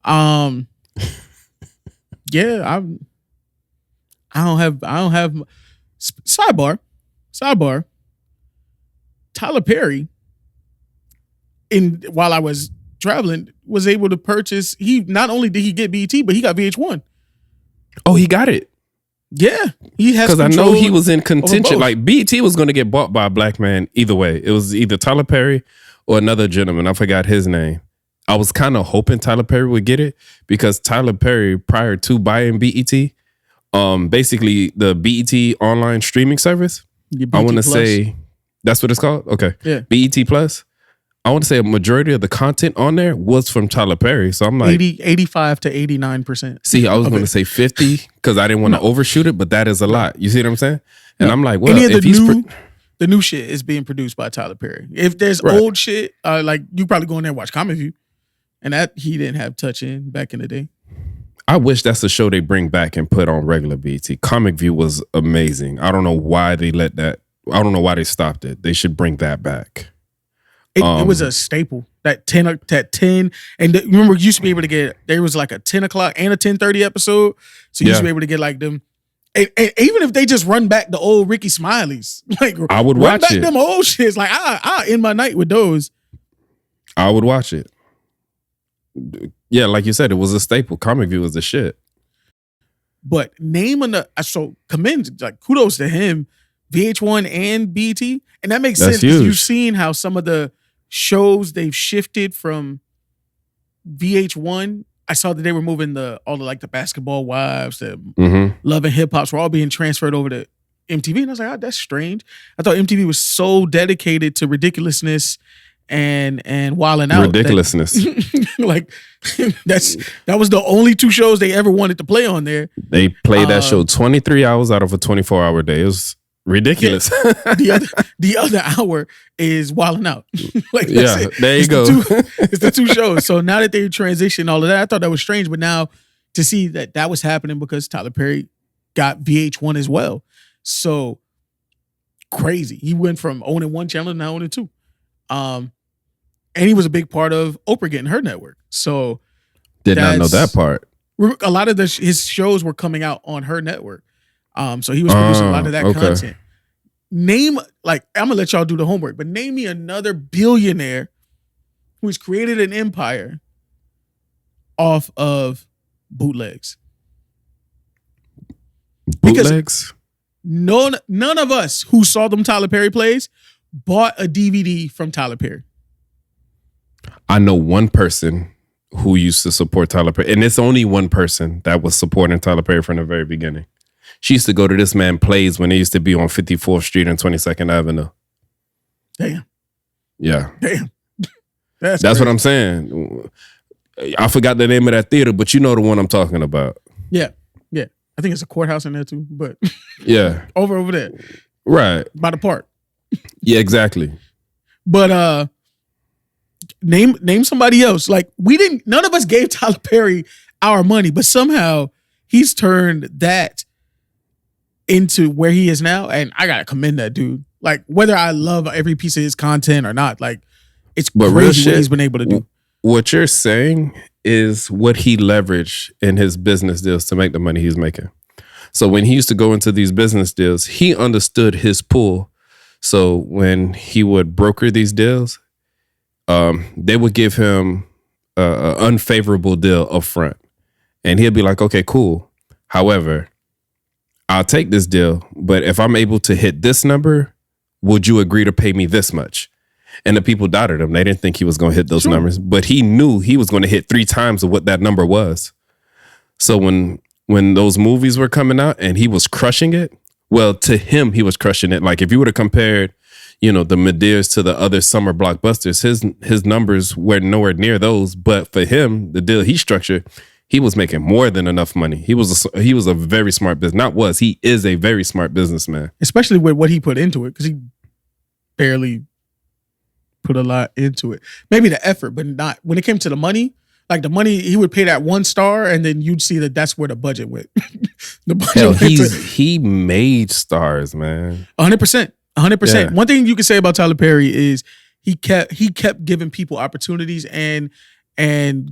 Yeah, I don't have sidebar. Tyler Perry, while I was traveling, was able to purchase. He not only did he get BET, but he got VH1. Oh, he got it. Yeah, he has. Because I know he was in contention. Like BET was going to get bought by a black man either way. It was either Tyler Perry or another gentleman. I forgot his name. I was kind of hoping Tyler Perry would get it because Tyler Perry, prior to buying BET, basically the BET online streaming service, I want to say that's what it's called. Okay, yeah, BET Plus. I want to say a majority of the content on there was from Tyler Perry. So I'm like 85 to 89%. See, I was going to say 50 because I didn't want to overshoot it, but that is a lot. You see what I'm saying? And I'm like, well, if he's the new shit is being produced by Tyler Perry. If there's old shit, like you probably go in there and watch Comic View, and that he didn't have touch in back in the day. I wish that's a show they bring back and put on regular BT. Comic View was amazing. I don't know why they let that. I don't know why they stopped it. They should bring that back. It was a staple. That 10, and remember, you used to be able to get. There was like a 10 o'clock and a 10:30 episode, so you used to be able to get like them. And even if they just run back the old Ricky Smileys, like I would run watch back it. them old shits. Like I end my night with those. I would watch it. Yeah, like you said, it was a staple. Comic View was the shit. But kudos to him, VH1 and BT, and that makes sense because you've seen how some of the shows they've shifted from VH1. I saw that they were moving all the Basketball Wives, the Love and Hip Hops were all being transferred over to MTV. And I was like, oh, that's strange. I thought MTV was so dedicated to ridiculousness and wilding out. Ridiculousness. That was the only 2 shows they ever wanted to play on there. They played that show 23 hours out of a 24-hour day. It was ridiculous. Yeah. the other hour is wilding out. There you go. It's the 2 shows. So now that they transitioned all of that, I thought that was strange. But now to see that was happening because Tyler Perry got VH1 as well. So crazy. He went from owning 1 channel to now owning 2. And he was a big part of Oprah getting her network. So did not know that part. A lot of his shows were coming out on her network. So he was producing a lot of that content. I'm gonna let y'all do the homework, but name me another billionaire who's created an empire off of bootlegs. Bootlegs? None of us who saw them Tyler Perry plays bought a DVD from Tyler Perry. I know one person who used to support Tyler Perry, and it's only one person that was supporting Tyler Perry from the very beginning. She used to go to this man plays when it used to be on 54th Street and 22nd Avenue. Damn. Yeah. Damn. That's what I'm saying. I forgot the name of that theater, but you know the one I'm talking about. Yeah. Yeah. I think it's a courthouse in there too, but yeah. over there. Right. By the park. Yeah, exactly. But name somebody else. None of us gave Tyler Perry our money, but somehow he's turned that into where he is now. And I gotta commend that dude. Whether I love every piece of his content or not, it's crazy what he's been able to do. What you're saying is what he leveraged in his business deals to make the money he's making. So when he used to go into these business deals, he understood his pool. So when he would broker these deals, they would give him an unfavorable deal up front. And he'll be like, okay, cool. However, I'll take this deal, but if I'm able to hit this number, would you agree to pay me this much? And the people doubted him. They didn't think he was going to hit those numbers, but he knew he was going to hit 3 times of what that number was. So when those movies were coming out and he was crushing it, well, to him, he was crushing it. If you would have compared, the Medirs to the other summer blockbusters, his numbers were nowhere near those. But for him, the deal he structured, he was making more than enough money. He was a very smart business. He is a very smart businessman. Especially with what he put into it, because he barely put a lot into it. Maybe the effort, but not when it came to the money. The money, he would pay that 1 star, and then you'd see that's where the budget went. The budget he made stars, man. 100%. 100%. Yeah. One thing you can say about Tyler Perry is he kept giving people opportunities and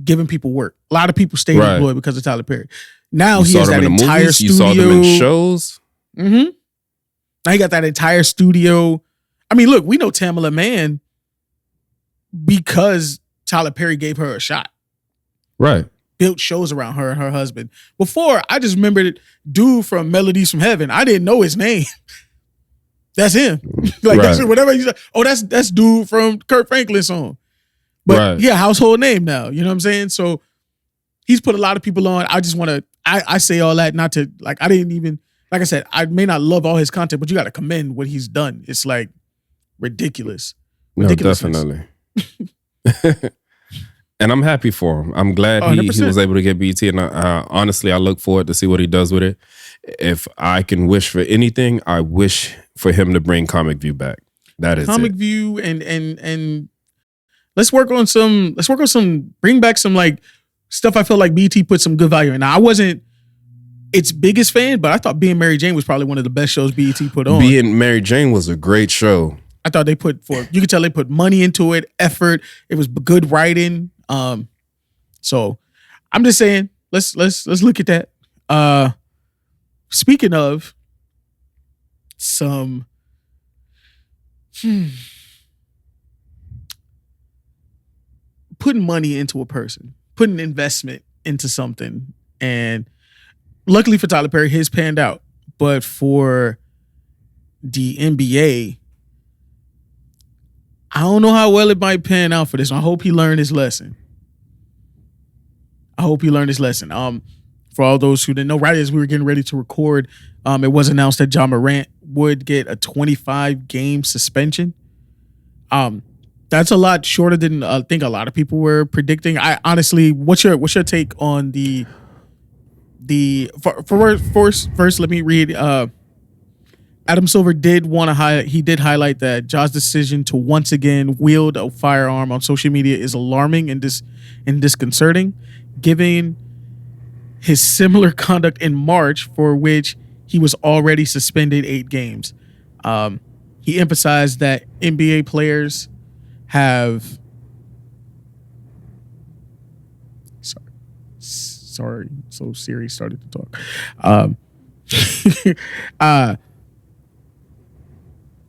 giving people work. A lot of people stayed employed because of Tyler Perry. Now he has that entire studio. You saw them in shows. Mm-hmm. Now he got that entire studio. I mean, look, we know Tamala Mann because Tyler Perry gave her a shot. Right. Built shows around her and her husband. Before, I just remembered dude from Melodies from Heaven. I didn't know his name. That's him. That's whatever you say. Oh, that's dude from Kurt Franklin's song. But yeah, household name now. You know what I'm saying? So he's put a lot of people on. I just want to, I say all that not to, I didn't even, like I said, I may not love all his content, but you got to commend what he's done. It's ridiculous. No, definitely. And I'm happy for him. I'm glad he was able to get BT. And honestly, I look forward to see what he does with it. If I can wish for anything, I wish for him to bring Comic View back. That is Comic View and let's work on some, bring back some stuff I feel like BT put some good value in. Now, I wasn't its biggest fan, but I thought Being Mary Jane was probably one of the best shows BET put on. Being Mary Jane was a great show. I thought you could tell they put money into it, effort. It was good writing. So I'm just saying, let's look at that. Speaking of some, putting money into a person, putting investment into something, and luckily for Tyler Perry, his panned out. But for the NBA, I don't know how well it might pan out for this. I hope he learned his lesson. For all those who didn't know, right as we were getting ready to record, it was announced that Ja Morant would get a 25-game suspension. That's a lot shorter than I think a lot of people were predicting. I honestly, what's your take on first? Let me read. Adam Silver did highlight that Ja's decision to once again wield a firearm on social media is alarming and disconcerting, given his similar conduct in March, for which he was already suspended 8 games. He emphasized that NBA players have. Sorry. So Siri started to talk.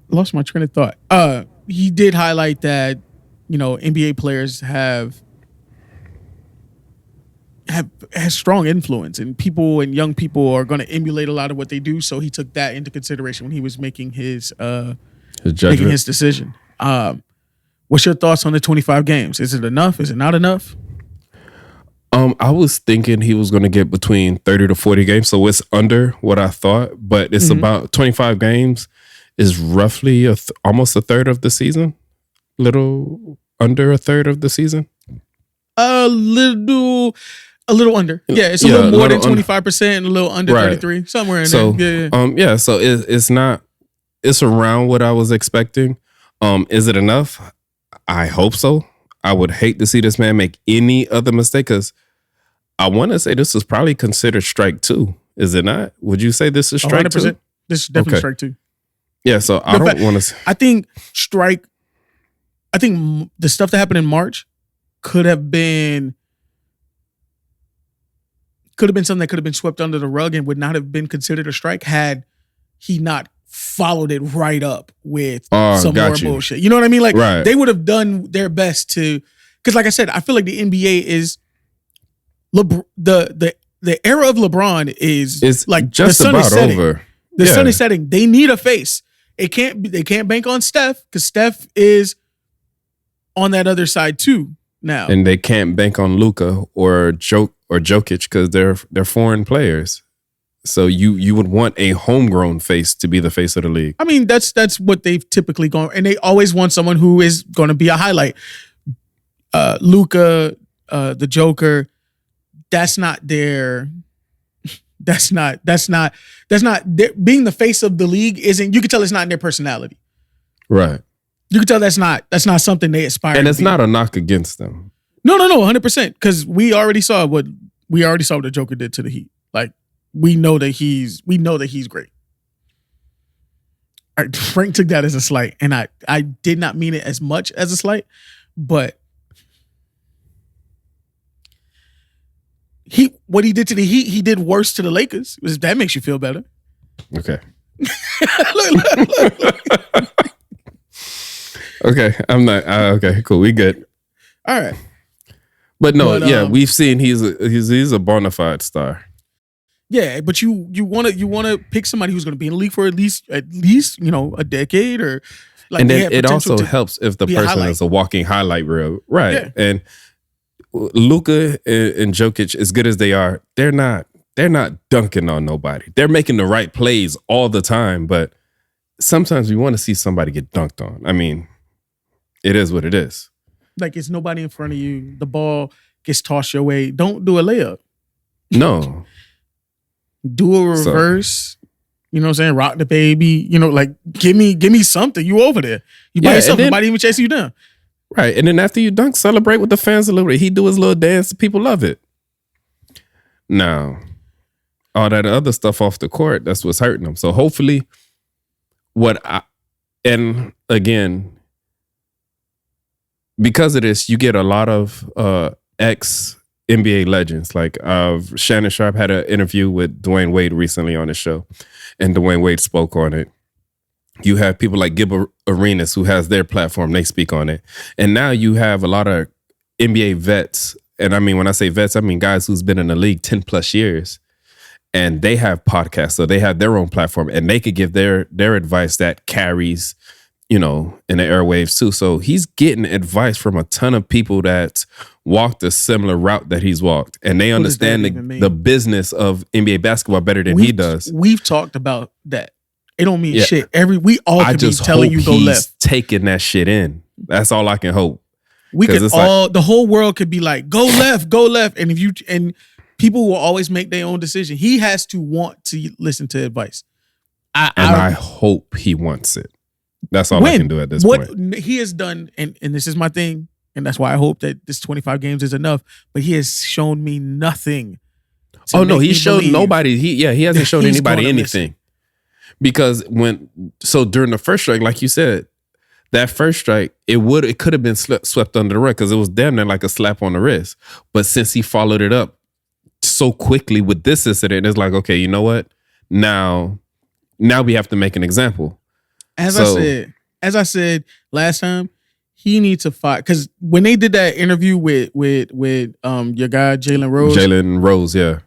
Lost my train of thought. He did highlight that, NBA players have strong influence, and young people are going to emulate a lot of what they do. So he took that into consideration when he was making his decision. What's your thoughts on the 25 games? Is it enough? Is it not enough? I was thinking he was going to get between 30 to 40 games, so it's under what I thought, but it's about 25 games is roughly almost a third of the season, little under a third of the season. A little under. Yeah, it's a little more than 25% and a little under 33, somewhere in there. Yeah. So it's around what I was expecting. Is it enough? I hope so. I would hate to see this man make any other mistake, because I want to say this is probably considered strike 2. Is it not? Would you say this is strike 2? This is definitely strike 2. Yeah, so I don't want to. I think the stuff that happened in March could have been something that could have been swept under the rug and would not have been considered a strike had he not followed it right up with some more bullshit. You know what I mean? Like, they would have done their best to, because like I said, I feel like the NBA is the era of LeBron is like just the sun about is setting. over. The sun is setting. They need a face. They can't bank on Steph, because Steph is on that other side too now, and they can't bank on Luka or Jokic because they're foreign players. So you would want a homegrown face to be the face of the league. I mean, that's what they've typically gone, and they always want someone who is going to be a highlight. Luka, the Joker, that's not their. That's not being the face of the league. Isn't, you can tell it's not in their personality. Right. You can tell that's not something they aspire. And it's not a knock against them. No, 100%. Because we already saw what the Joker did to the Heat. Like, we know that he's great. All right, Frank took that as a slight, and I did not mean it as much as a slight, but what he did to the Heat, he did worse to the Lakers. That makes you feel better. Okay. look. Okay, I'm not. Okay, cool. We good. All right. But we've seen he's a bona fide star. Yeah, but you want to pick somebody who's going to be in the league for at least a decade, or like. And then it also helps if the person is a walking highlight reel, right? Yeah. And Luka and Jokic, as good as they are, they're not dunking on nobody. They're making the right plays all the time, but sometimes we want to see somebody get dunked on. I mean, it is what it is. Like, it's nobody in front of you. The ball gets tossed your way. Don't do a layup. No. Do a reverse. You know what I'm saying? Rock the baby. Like, give me something. You over there. You by yourself. Nobody even chasing you down. Right. And then after you dunk, celebrate with the fans a little bit. He do his little dance. People love it. Now, all that other stuff off the court, that's what's hurting him. So hopefully and again, because of this, you get a lot of ex-NBA legends. Like Shannon Sharp had an interview with Dwayne Wade recently on his show, and Dwayne Wade spoke on it. You have people like Gib Arenas, who has their platform. They speak on it. And now you have a lot of NBA vets. And I mean, when I say vets, I mean guys who's been in the league 10 plus years. And they have podcasts. So they have their own platform. And they could give their advice that carries you know, in the airwaves too. So he's getting advice from a ton of people that walked a similar route that he's walked, and they understand the business of NBA basketball better than he does. We've talked about that. It don't mean shit. We all could be just telling you go he's left. Taking that shit in. That's all I can hope. We could the whole world could be like, go left, and people will always make their own decision. He has to want to listen to advice. I hope he wants it. That's all I can do at this point. What he has done, and this is my thing, and that's why I hope that this 25 games is enough, but he has shown me nothing. Oh no, he showed nobody. He hasn't shown anybody anything. Because during the first strike, like you said, that first strike, it could have been swept under the rug because it was damn near like a slap on the wrist. But since he followed it up so quickly with this incident, it's like, okay, you know what? Now we have to make an example. As I said last time, he needs to fight, because when they did that interview with your guy Jalen Rose, yeah.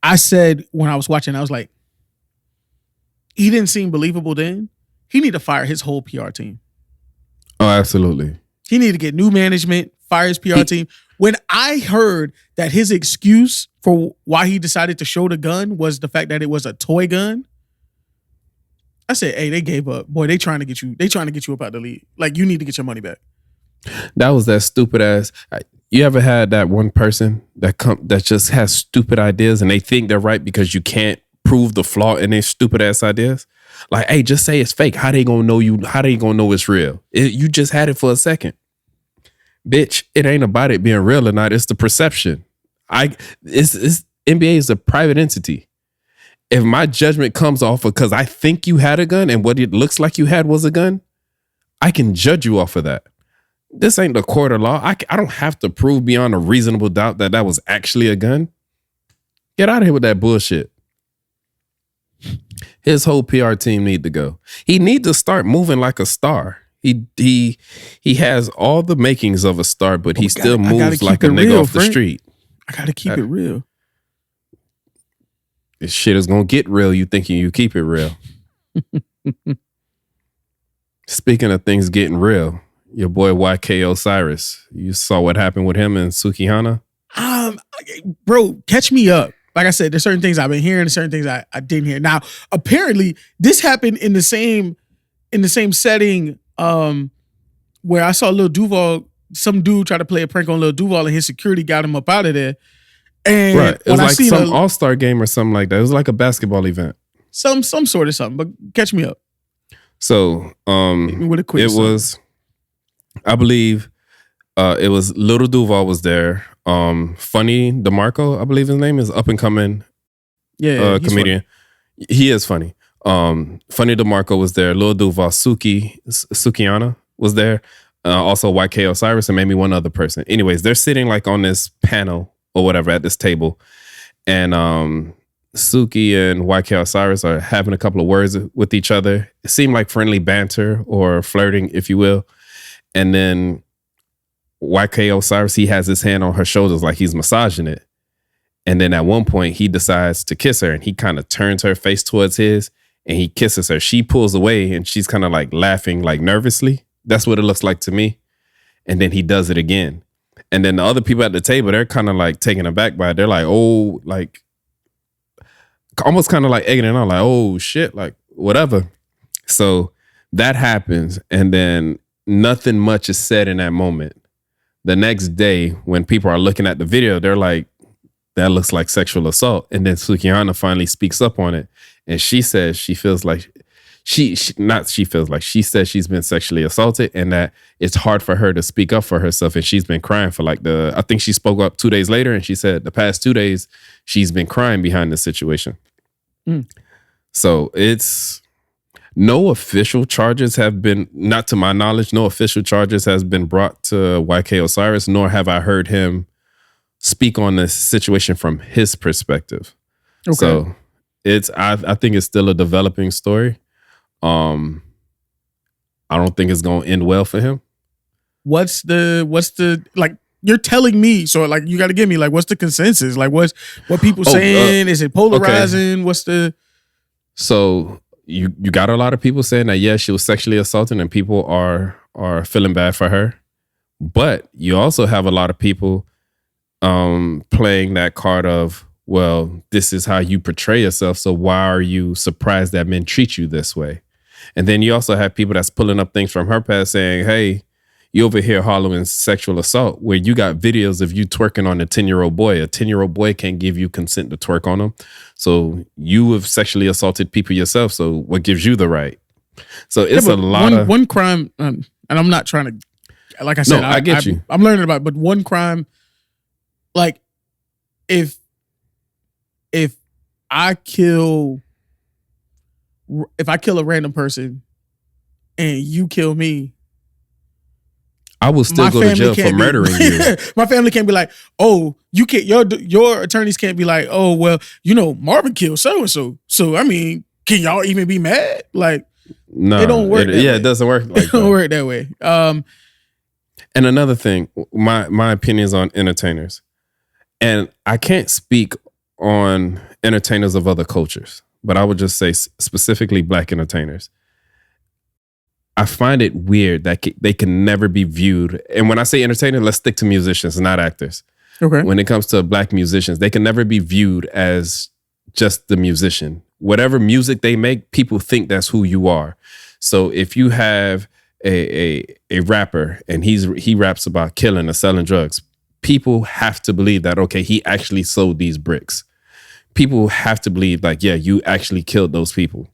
I said when I was watching, I was like, he didn't seem believable then. He need to fire his whole PR team. Oh, absolutely. He need to get new management, fire his PR team. When I heard that his excuse for why he decided to show the gun was the fact that it was a toy gun, I said, hey, they gave up. Boy, they trying to get you up out the league. Like, you need to get your money back. That was that stupid ass. You ever had that one person that just has stupid ideas and they think they're right because you can't prove the flaw in their stupid ass ideas? Like, hey, just say it's fake. How they gonna know you? How they gonna know it's real? You just had it for a second. Bitch, it ain't about it being real or not. It's the perception. NBA is a private entity. If my judgment comes off because I think you had a gun and what it looks like you had was a gun, I can judge you off of that. This ain't the court of law. I don't have to prove beyond a reasonable doubt that was actually a gun. Get out of here with that bullshit. His whole PR team need to go. He need to start moving like a star. He has all the makings of a star, but he still moves like a nigga off the street. I gotta keep it real. This shit is gonna get real. You thinking you keep it real. Speaking of things getting real, your boy YK Osiris. You saw what happened with him and Sukihana? Bro, catch me up. Like I said, there's certain things I've been hearing, there's certain things I didn't hear. Now, apparently, this happened in the same setting where I saw Lil Duval, some dude try to play a prank on Lil Duval and his security got him up out of there. And right. It was like some all-star game or something like that. It was like a basketball event. Some sort of something, but catch me up. So with a quick I believe it was Lil Duval was there. Funny DeMarco, I believe his name is, up and coming comedian. Funny. He is funny. Funny DeMarco was there. Lil Duval, Sukihana was there. Also YK Osiris and maybe one other person. Anyways, they're sitting like on this panel or whatever at this table. And Suki and YK Osiris are having a couple of words with each other. It seemed like friendly banter or flirting, if you will. And then YK Osiris, he has his hand on her shoulders like he's massaging it. And then at one point he decides to kiss her and he kind of turns her face towards his and he kisses her. She pulls away and she's kind of like laughing like nervously. That's what it looks like to me. And then he does it again. And then the other people at the table, they're kind of like taken aback by it. They're like, oh, like almost kind of like egging it on, like, oh shit, like whatever. So that happens. And then nothing much is said in that moment. The next day, when people are looking at the video, they're like, that looks like sexual assault. And then Sukihana finally speaks up on it. And she says she feels like she says she's been sexually assaulted and that it's hard for her to speak up for herself. And she's been crying for I think she spoke up 2 days later and she said the past 2 days she's been crying behind the situation. So it's no official charges have been, not to my knowledge, no official charges has been brought to YK Osiris, nor have I heard him speak on this situation from his perspective. Okay. So I think it's still a developing story. I don't think it's going to end well for him. What's the like, you're telling me, so like you got to give me like, what's the consensus? Like what people saying? Is it polarizing? Okay. What's the... So you got a lot of people saying that, yeah, she was sexually assaulted and people are feeling bad for her. But you also have a lot of people playing that card of, well, this is how you portray yourself, so why are you surprised that men treat you this way? And then you also have people that's pulling up things from her past saying, hey, you over here hollering sexual assault where you got videos of you twerking on a 10-year-old boy. A 10-year-old boy can't give you consent to twerk on him. So you have sexually assaulted people yourself. So what gives you the right? So it's a lot of... One crime, and I'm not trying to... Like I said, I get you. I'm learning about it, but one crime, like if I kill a random person and you kill me, I will still go to jail for murdering you. My family can't be like, oh, you can't. Your attorneys can't be like, oh, well, Marvin killed so and so. So I mean, can y'all even be mad? Like, no, it don't work. It doesn't work like that. It don't work that way. And another thing, my opinions on entertainers, and I can't speak on entertainers of other cultures, but I would just say specifically Black entertainers. I find it weird that they can never be viewed. And when I say entertainer, let's stick to musicians, not actors. Okay. When it comes to Black musicians, they can never be viewed as just the musician. Whatever music they make, people think that's who you are. So if you have a rapper and he raps about killing or selling drugs, people have to believe that, okay, he actually sold these bricks. People have to believe like, yeah, you actually killed those people.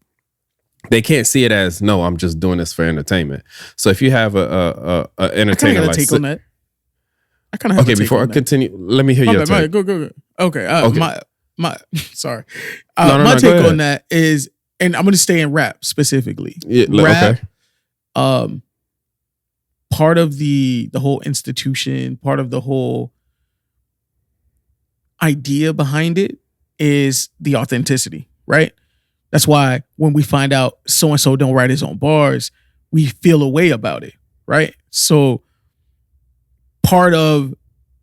They can't see it as, no, I'm just doing this for entertainment. So if you have a entertainer I like... take on that. I kind of have okay, before I continue, let me hear your take. Go. Okay. Okay. My sorry. No, my take on that is, and I'm going to stay in rap specifically. Yeah, rap, okay. Part of the whole institution, part of the whole idea behind it is the authenticity, right? That's why when we find out so-and-so don't write his own bars, we feel a way about it, right? So part of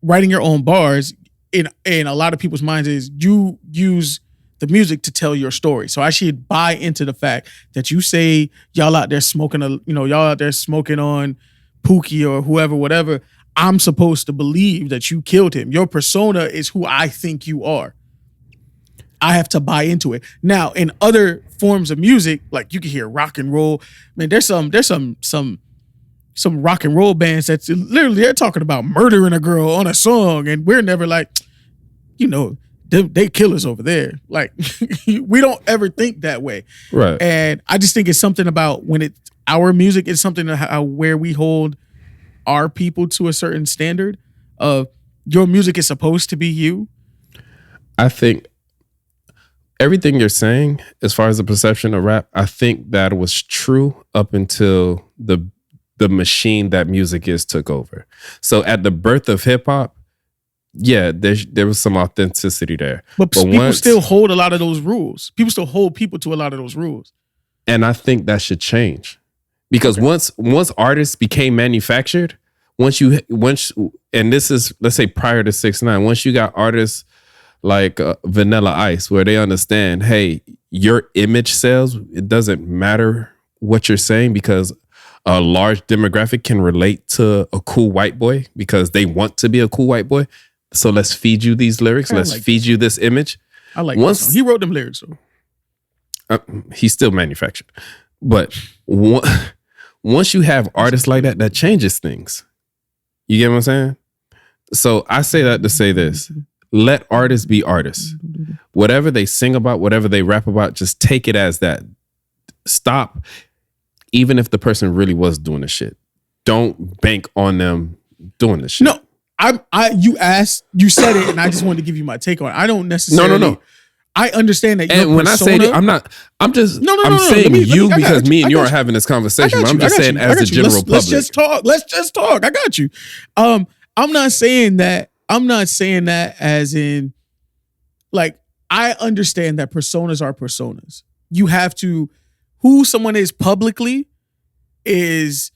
writing your own bars in a lot of people's minds is you use the music to tell your story. So I should buy into the fact that you say y'all out there smoking on Pookie or whoever, whatever. I'm supposed to believe that you killed him. Your persona is who I think you are. I have to buy into it. Now, in other forms of music, like you can hear rock and roll. Man, there's some rock and roll bands that's literally they're talking about murdering a girl on a song, and we're never like, they killers over there. Like we don't ever think that way, right? And I just think it's something about when it's our music is something where we hold our people to a certain standard of your music is supposed to be you. I think everything you're saying, as far as the perception of rap, I think that was true up until the machine that music is took over. So at the birth of hip hop, yeah, there was some authenticity there. But people still hold a lot of those rules. People still hold people to a lot of those rules. And I think that should change. Because once artists became manufactured, once and this is, let's say prior to 6ix9ine, once you got artists like Vanilla Ice, where they understand, hey, your image sells. It doesn't matter what you're saying because a large demographic can relate to a cool white boy because they want to be a cool white boy. So let's feed you these lyrics. Let's feed you this image. I like once he wrote them lyrics. So. He's still manufactured. But once you have artists like that changes things. You get what I'm saying? So I say that to say this. Let artists be artists. Whatever they sing about, whatever they rap about, just take it as that. Stop. Even if the person really was doing the shit, don't bank on them doing the shit. No, you said it, and I just wanted to give you my take on it. I don't necessarily. No. I understand that. And when persona, I say that, I'm saying you because me and you are having this conversation. But I'm just saying as the general public. Let's just talk. I got you. I'm not saying that. I'm not saying that as in, like, I understand that personas are personas. You have to, who someone is publicly is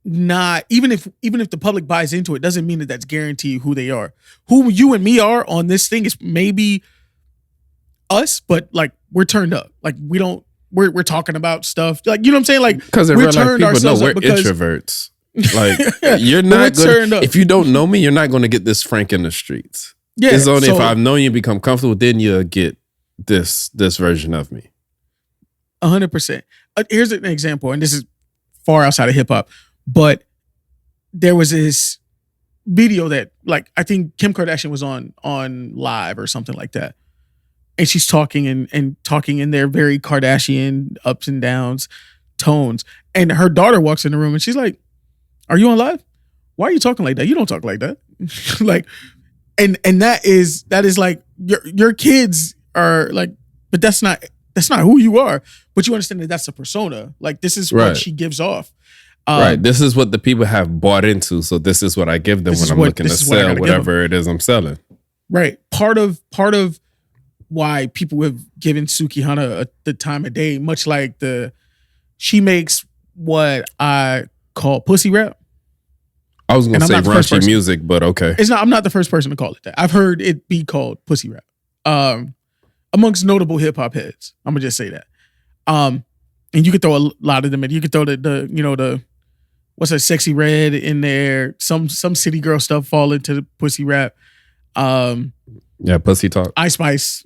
not, even if the public buys into it, doesn't mean that that's guaranteed who they are. Who you and me are on this thing is maybe us, but like we're turned up. Like we don't we're talking about stuff. Like, you know what I'm saying? Like, Because in we real life, turned people know ourselves we're up because introverts. Like, you're But not we're going turned up. if you don't know me, you're not going to get this frank in the streets. Yeah, It's only if so- I've known you, become comfortable, then you'll get this version of me. 100%. Here's an example, and this is far outside of hip hop, but there was this video that, like, I think Kim Kardashian was on live or something like that, and she's talking and talking in their very Kardashian ups and downs tones, and her daughter walks in the room and she's like, "Are you on live? Why are you talking like that? You don't talk like that." Like, and that is like your kids are like, but that's not who you are. But you understand that that's a persona. Like, this is what Right. she gives off. Right. This is what the people have bought into. So this is what I give them This when is I'm what- looking to this is what I sell gotta give whatever it is I'm selling. Right. Part of why people have given Sukihana the time of day, much like she makes what I call pussy rap. I was going And to I'm say not the first raunchy person. music, but okay. I'm not the first person to call it that. I've heard it be called pussy rap. Amongst notable hip hop heads. I'm gonna just say that. And you could throw a lot of them in. You could throw the what's that, Sexy Red in there. Some city girl stuff fall into the pussy rap. Yeah, pussy talk. Ice Spice,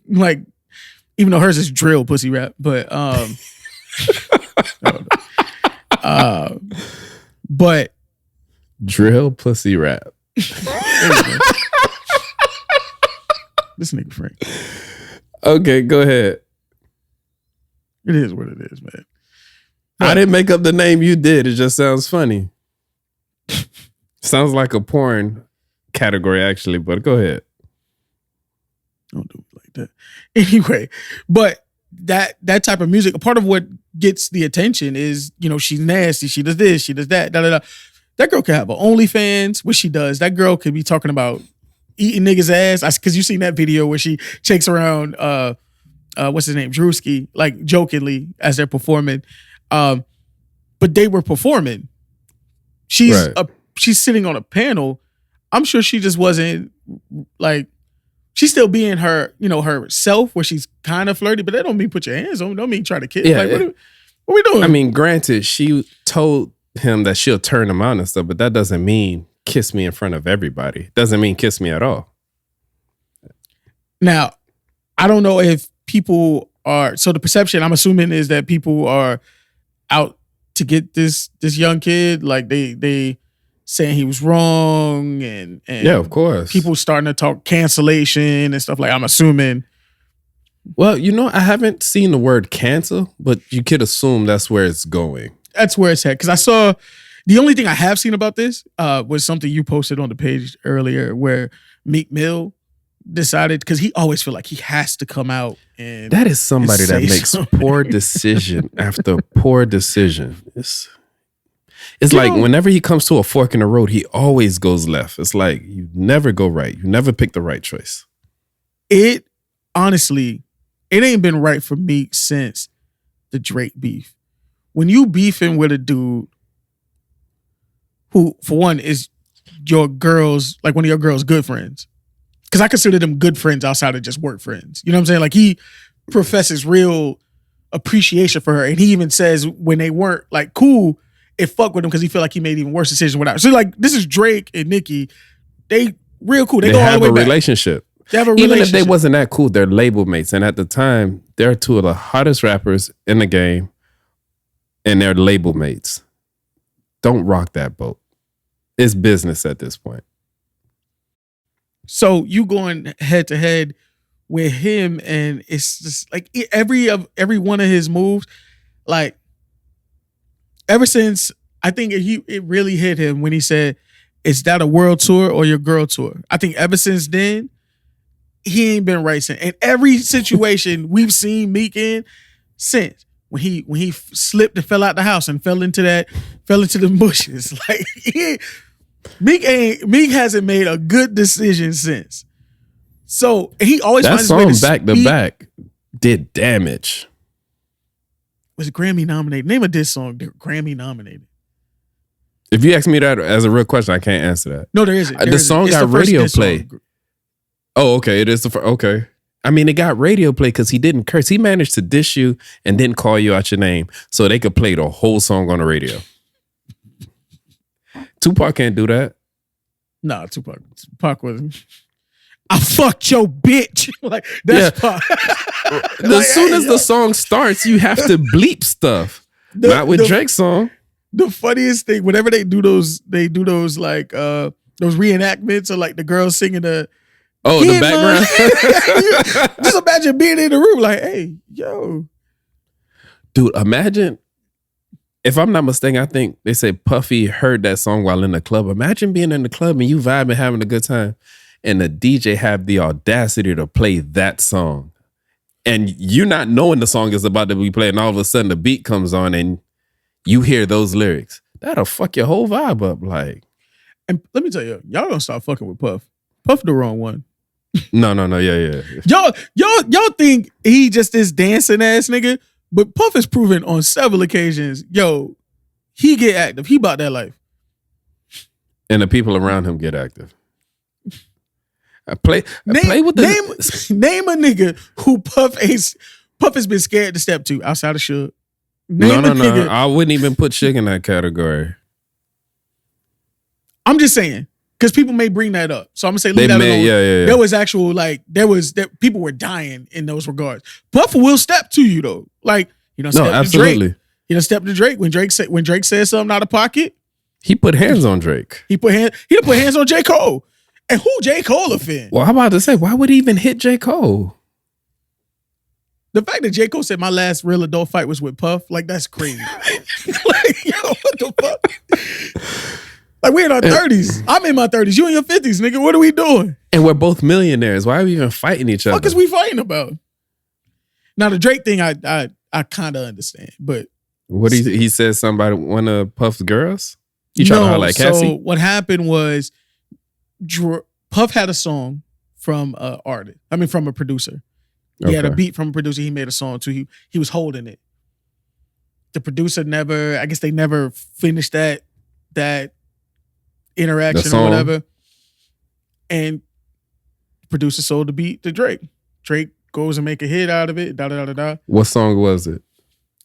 like, even though hers is drill pussy rap, but but Drill pussy rap. this nigga Frank, Okay, go ahead. it is what it is, man. I didn't make up the name, you did. It just sounds funny. Sounds like a porn category, actually, but go ahead. Don't do it like that. Anyway, but that type of music, a part of what gets the attention is, she's nasty, she does this, she does that, da da da. That girl can have an OnlyFans, which she does. That girl could be talking about eating niggas' ass. Because you seen that video where she shakes around what's his name, Drewski, like jokingly as they're performing. But they were performing. She's sitting on a panel. I'm sure she just wasn't like, she's still being her, herself, where she's kind of flirty, but that don't mean put your hands on. Don't mean try to kiss. Yeah, like, what we doing? I mean, granted, she told him that she'll turn him on and stuff, but that doesn't mean kiss me in front of everybody. Doesn't mean kiss me at all. Now, I don't know if people are, so the perception I'm assuming is that people are out to get this young kid, like they saying he was wrong, and Yeah, of course. people starting to talk cancellation and stuff, like, I'm assuming. Well, I haven't seen the word cancel, but you could assume that's where it's going. That's where it's at. Because I saw, the only thing I have seen about this was something you posted on the page earlier, where Meek Mill decided, because he always feel like he has to come out and That is somebody that say makes something. poor decision after poor decision. It's like whenever he comes to a fork in the road, he always goes left. It's like you never go right. You never pick the right choice. It honestly, it ain't been right for Meek since the Drake beef. When you beefing with a dude who, for one, is your girl's, like, one of your girl's good friends. Because I consider them good friends outside of just work friends. You know what I'm saying? Like, he professes real appreciation for her. And he even says when they weren't, like, cool, it fucked with him because he felt like he made even worse decisions without. So, like, this is Drake and Nicki. They real cool. They go all have the way a back. relationship. They have a Even relationship. if they wasn't that cool, they're label mates. And at the time, they're two of the hottest rappers in the game. And they're label mates. Don't rock that boat. It's business at this point. So you going head to head with him, and it's just like every one of his moves, like, ever since, I think it really hit him when he said, "Is that a world tour or your girl tour?" I think ever since then, he ain't been right since. And every situation we've seen Meek in since, when he slipped and fell out the house and fell into the bushes, like, Meek hasn't made a good decision since. So he always That finds his way to song back to speak. back did damage. Was Grammy nominated? Name a diss song Grammy nominated. If you ask me that as a real question, I can't answer that. No, there isn't. The song It's got the first radio diss song. play. Oh, okay. It is the first. Okay. I mean, it got radio play because he didn't curse. He managed to diss you and didn't call you out your name so they could play the whole song on the radio. Tupac can't do that. Nah, Tupac wasn't. I fucked your bitch. Like, that's Pac. As soon as the song starts, you have to bleep stuff. Not with Drake's song. The funniest thing, whenever they do those like those reenactments or like the girls singing the background. Just imagine being in the room like, hey, yo. Dude, imagine, if I'm not mistaken, I think they say Puffy heard that song while in the club. Imagine being in the club and you vibing, having a good time, and the DJ have the audacity to play that song. And you not knowing the song is about to be played, and all of a sudden the beat comes on and you hear those lyrics. That'll fuck your whole vibe up. Like, and let me tell you, y'all gonna start fucking with Puff. Puff the wrong one. No, yeah. Y'all think he just this dancing ass nigga, but Puff has proven on several occasions, yo, he get active. He about that life. And the people around him get active. Play with the name a nigga who Puff has been scared to step to outside of Suge. No. I wouldn't even put Suge in that category. I'm just saying. Because people may bring that up. So I'm going to say, leave that alone. Yeah. There was actual, like, people were dying in those regards. Puff will step to you, though. Like, you know, step to Drake. You know, step to Drake. When Drake said something out of pocket. He put hands on Drake. He put hands on J. Cole. And who J. Cole offend? Well, I'm about to say, why would he even hit J. Cole? The fact that J. Cole said my last real adult fight was with Puff, like, that's crazy. Like, yo, what the fuck? Like, we're in our 30s. I'm in my 30s. You in your 50s, nigga. What are we doing? And we're both millionaires. Why are we even fighting each other? What is we fighting about? Now, the Drake thing, I kind of understand, but... What he said something about one of Puff's girls? You trying to highlight Cassie? So what happened was Puff had a song from from a producer. He had a beat from a producer. He made a song too. He was holding it. The producer they never finished that interaction or whatever. And producer sold the beat to Drake. Drake goes and make a hit out of it. What song was it?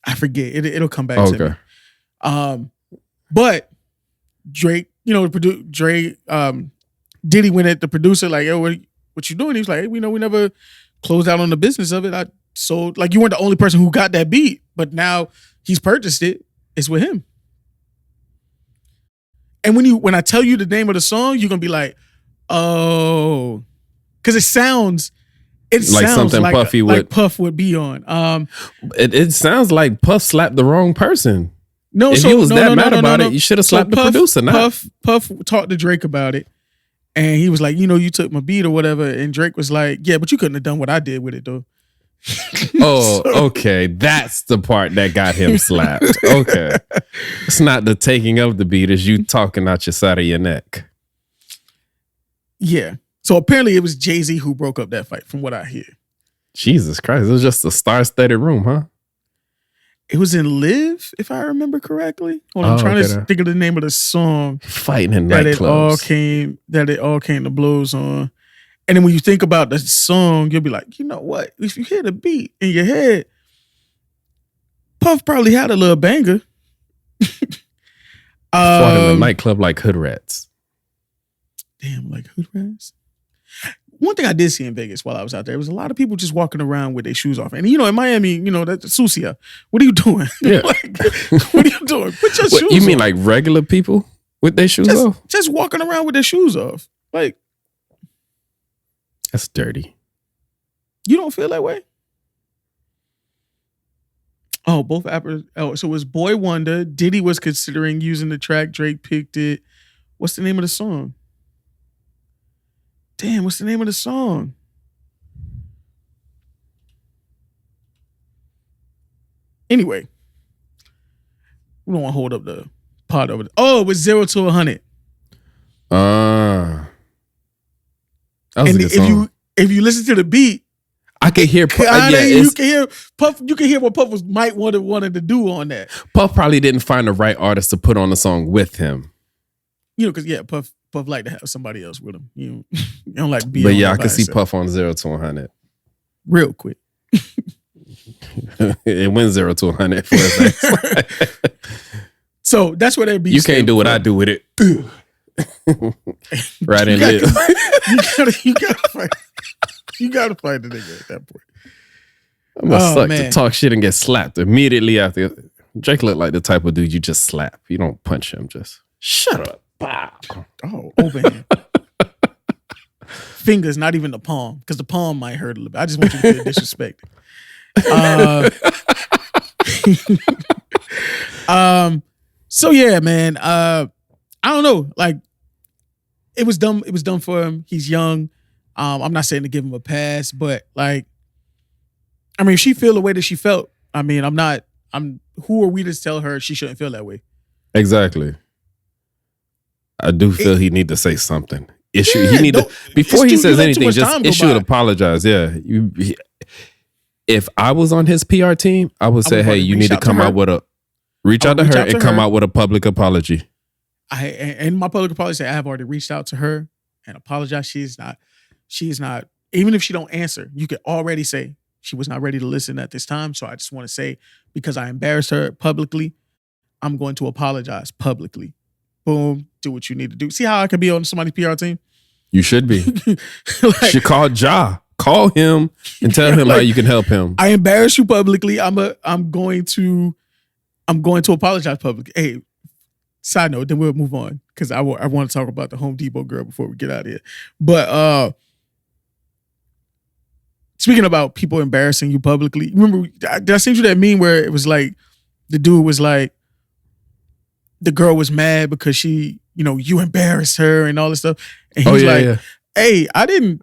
I forget. It'll come back to me. But Drake, Drake, Diddy went at the producer like, yo, what you doing? He was like, hey, we never closed out on the business of it. I sold, like, you weren't the only person who got that beat, but now he's purchased it. It's with him. And when I tell you the name of the song, you're gonna be like, oh, because it sounds something like Puffy like Puff would be on. It sounds like Puff slapped the wrong person. No, if he was mad about it, you should have slapped the producer. Puff talked to Drake about it, and he was like, you took my beat or whatever, and Drake was like, yeah, but you couldn't have done what I did with it though. Okay. That's the part that got him slapped. Okay. It's not the taking of the beat, it's you talking out your side of your neck. Yeah. So apparently it was Jay-Z who broke up that fight, from what I hear. Jesus Christ. It was just a star-studded room, huh? It was in Live, if I remember correctly. Hold on, I'm trying to think of the name of the song. Fighting in that nightclubs. It all came to blows on. And then when you think about the song, you'll be like, you know what? If you hear the beat in your head, Puff probably had a little banger. Fought in a nightclub like Hood Rats. Damn, like Hood Rats? One thing I did see in Vegas while I was out there was a lot of people just walking around with their shoes off. And, in Miami, that's Sucia. What are you doing? Yeah. What are you doing? Put your shoes on. You mean like regular people with their shoes off? Just walking around with their shoes off. Like, that's dirty. You don't feel that way? Oh, both rappers. Oh, so it was Boy Wonder. Diddy was considering using the track. Drake picked it. What's the name of the song? Damn, what's the name of the song? Anyway, we don't want to hold up the pod over there. Oh, it was 0 to 100. That was a good song. If you listen to the beat, I can hear. You can hear Puff. You can hear what Puff might wanted to do on that. Puff probably didn't find the right artist to put on the song with him. Because Puff like to have somebody else with him. You don't like to be. But yeah, I can see Puff on 0 to 100. real quick. It went 0 to 100 for a second. So that's what that be. You can't do what I do with it. Right in there. You gotta fight the nigga at that point. I'm gonna suck to talk shit and get slapped immediately after. Drake looked like the type of dude you just slap. You don't punch him. Just shut up. Bow. Oh, open hand. Fingers, not even the palm, because the palm might hurt a little bit. I just want you to feel disrespected. So yeah, man. I don't know. Like, it was dumb. It was dumb for him. He's young. I'm not saying to give him a pass, but like, I mean, if she feel the way that she felt, I mean, who are we to tell her she shouldn't feel that way? Exactly. I do feel he need to say something. He need to, before he says anything, just issue an apologize. Yeah. If I was on his PR team, I would say, hey, you need to come out with reach out to her and come out with a public apology. And my public apology, I have already reached out to her and apologized. She is not, even if she don't answer, you could already say she was not ready to listen at this time. So I just want to say, because I embarrassed her publicly, I'm going to apologize publicly. Boom, do what you need to do. See how I could be on somebody's PR team? You should be. Like, should call Ja. Call him and tell him how you can help him. I embarrassed you publicly. I'm going to apologize publicly. Hey, side note, then we'll move on, because I want to talk about the Home Depot girl before we get out of here. But speaking about people embarrassing you publicly, remember, did I send you that meme where it was like the dude was like, the girl was mad because she, you embarrassed her and all this stuff, and he was hey, I didn't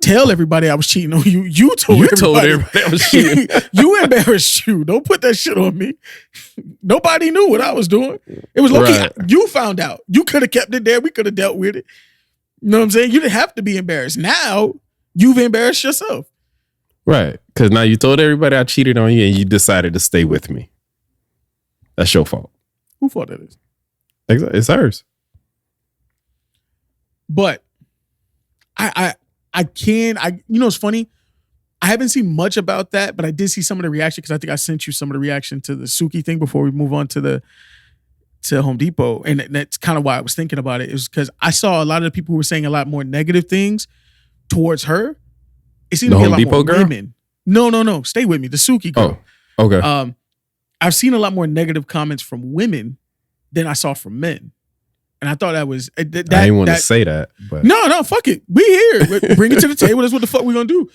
tell everybody I was cheating on you. You told everybody I was cheating. You embarrassed you. Don't put that shit on me. Nobody knew what I was doing. It was low-key. Right. You found out. You could have kept it there. We could have dealt with it. You know what I'm saying? You didn't have to be embarrassed. Now, you've embarrassed yourself. Right. Because now you told everybody I cheated on you and you decided to stay with me. That's your fault. Whose fault that is? It's hers. But it's funny. I haven't seen much about that, but I did see some of the reaction, because I think I sent you some of the reaction to the Suki thing before we move on to Home Depot. And that's kind of why I was thinking about it. It was because I saw a lot of the people who were saying a lot more negative things towards her. It seemed to be a lot more women. No. Stay with me. The Suki girl. Oh, okay. I've seen a lot more negative comments from women than I saw from men. And I thought that was... I didn't want to say that, but... No, fuck it. We here. Bring it to the table. That's what the fuck we gonna do.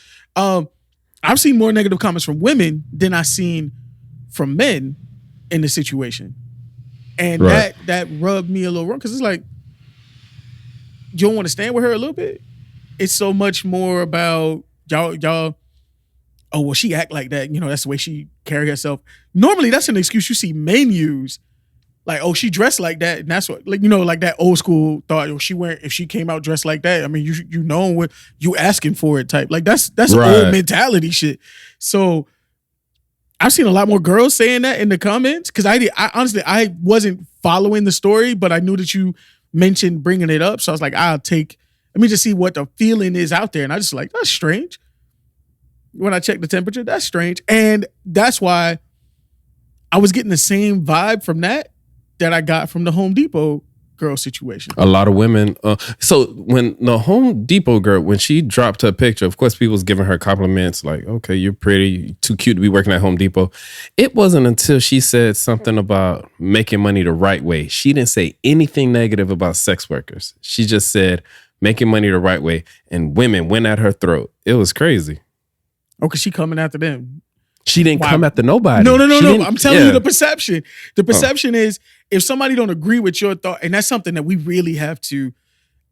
I've seen more negative comments from women than I've seen from men in the situation. And that rubbed me a little wrong, because it's like, you don't want to stand with her a little bit? It's so much more about y'all... Oh, well, she act like that. That's the way she carry herself. Normally, that's an excuse you see men use. Like, oh, she dressed like that, and that's what, like, like that old school thought. If she came out dressed like that, I mean, you know what you asking for it type. Like that's old mentality shit. So I've seen a lot more girls saying that in the comments, because I honestly wasn't following the story, but I knew that you mentioned bringing it up, so I was like, let me just see what the feeling is out there, and I just like, that's strange. When I checked the temperature, that's strange, and that's why I was getting the same vibe from that I got from the Home Depot girl situation. A lot of women. So when the Home Depot girl, when she dropped her picture, of course, people was giving her compliments like, okay, you're pretty, you're too cute to be working at Home Depot. It wasn't until she said something about making money the right way. She didn't say anything negative about sex workers. She just said making money the right way, and women went at her throat. It was crazy. Oh, because she coming after them. She didn't come after nobody. No. I'm telling you the perception. The perception is, if somebody don't agree with your thought, and that's something that we really have to,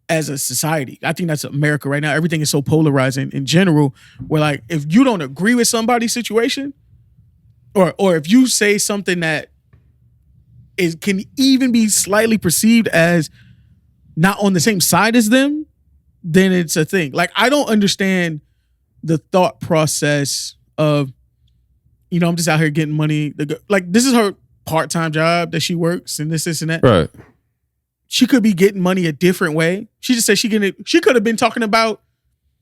as a society, I think that's America right now. Everything is so polarizing in general, where like, if you don't agree with somebody's situation, or if you say something that can even be slightly perceived as not on the same side as them, then it's a thing. Like, I don't understand the thought process of, I'm just out here getting money. Like, this is her part-time job that she works, and this and that. Right. She could be getting money a different way. She just said she could have been talking about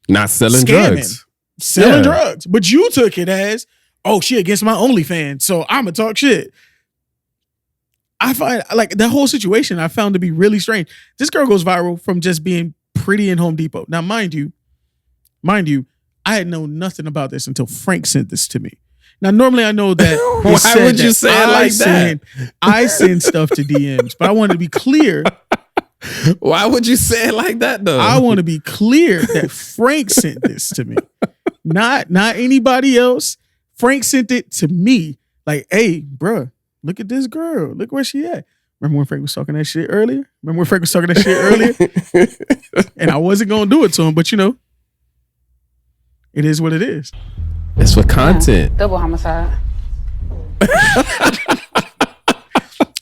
not selling scamming. drugs. selling drugs. But you took it as, oh, she against my OnlyFans, so I'm gonna talk shit. I find like that whole situation I found to be really strange. This girl goes viral from just being pretty in Home Depot. Now, mind you, I had known nothing about this until Frank sent this to me. Now, normally I know that. Why would you say it like that? I send stuff to DMs, but I wanted to be clear. Why would you say it like that, though? I want to be clear that Frank sent this to me, not anybody else. Frank sent it to me. Like, hey, bruh, look at this girl. Look where she at. Remember when Frank was talking that shit earlier? And I wasn't gonna do it to him, but you know, it is what it is. It's for content. Double homicide.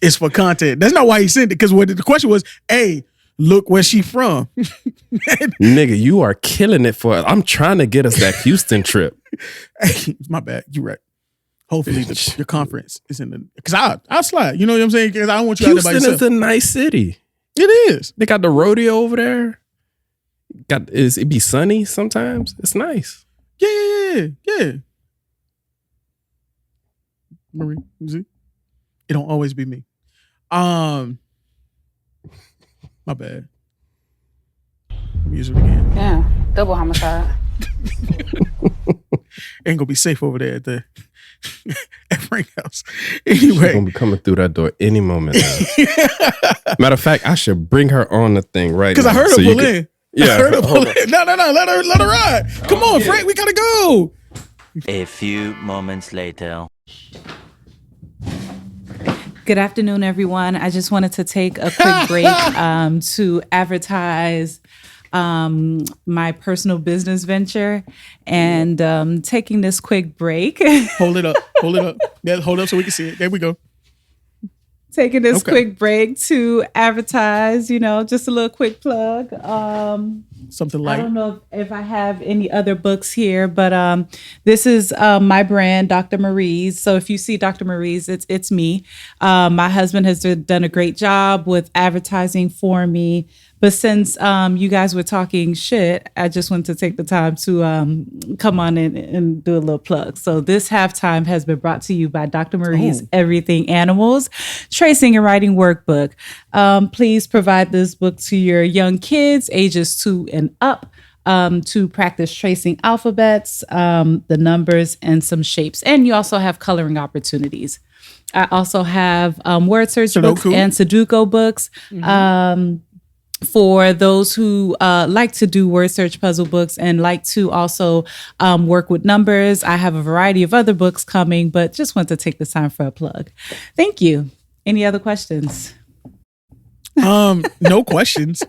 It's for content. That's not why he sent it. Because the question was, hey, look where she from. Nigga, you are killing it for us. I'm trying to get us that Houston trip. Hey, my bad. You're right. Hopefully the conference is in the... Because I'll slide. You know what I'm saying? Because I don't want you out there by yourself. Houston is a nice city. It is. They got the rodeo over there. It be sunny sometimes. It's nice. Yeah. Marie, you see? It don't always be me. My bad. I'm using it again. Yeah, double homicide. Ain't gonna be safe over there at Frank's house. Anyway, she's gonna be coming through that door any moment now. Matter of fact, I should bring her on the thing right now. Because I heard her pull in. Yeah, I heard her pull in. No. Let her ride. Come on, Frank. We gotta go. A few moments later. Good afternoon, everyone. I just wanted to take a quick break to advertise my personal business venture, and taking this quick break. Hold it up. Yeah, hold up so we can see it. There we go. Taking this quick break to advertise, just a little quick plug. Something like, I don't know if I have any other books here, but this is my brand, Dr. Marie's. So if you see Dr. Marie's, it's me. My husband has done a great job with advertising for me. But since you guys were talking shit, I just wanted to take the time to come on in and do a little plug. So this halftime has been brought to you by Dr. Marie's Everything Animals Tracing and Writing Workbook. Please provide this book to your young kids, ages 2 and up, to practice tracing alphabets, the numbers, and some shapes. And you also have coloring opportunities. I also have word search books and Sudoku books. For those who like to do word search puzzle books and like to also work with numbers. I have a variety of other books coming, but just want to take this time for a plug. Thank you. Any other questions? No questions.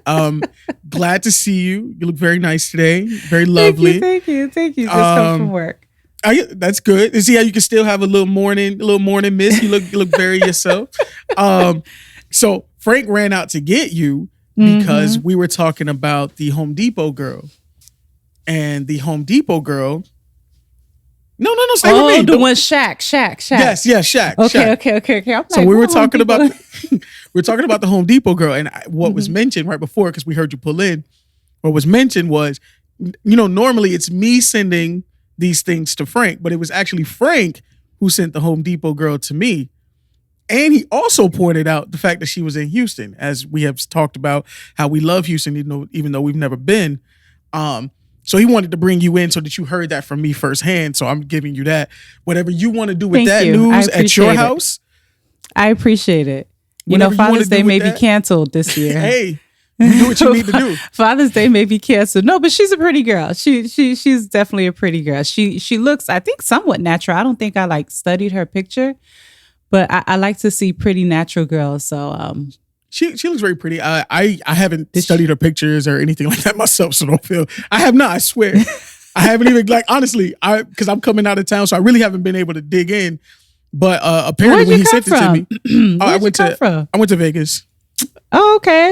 Glad to see you. You look very nice today. Very lovely. Thank you. Just come from work. That's good. And see how you can still have a little morning mist. You look very yourself. So Frank ran out to get you because we were talking about the Home Depot girl. And the Home Depot girl. No, stay with me. The one Shaq. Yes, Shaq. Okay. So we were talking about the Home Depot girl, and what was mentioned right before, because we heard you pull in. What was mentioned was, normally it's me sending these things to Frank, but it was actually Frank who sent the Home Depot girl to me. And he also pointed out the fact that she was in Houston, as we have talked about how we love Houston, even though we've never been. So he wanted to bring you in so that you heard that from me firsthand. So I'm giving you that. Whatever you want to do with that news at your house. I appreciate it. Father's Day may be canceled this year. Hey, you do what you need to do. Father's Day may be canceled. No, but she's a pretty girl. She's definitely a pretty girl. She looks, I think, somewhat natural. I don't think I studied her picture, but I like to see pretty natural girls. So she looks very pretty. I haven't studied her pictures or anything like that myself, so don't feel. I have not. I swear, I haven't even honestly. Because I'm coming out of town, so I really haven't been able to dig in. But apparently, when he sent it to me, I went to Vegas. Oh, okay.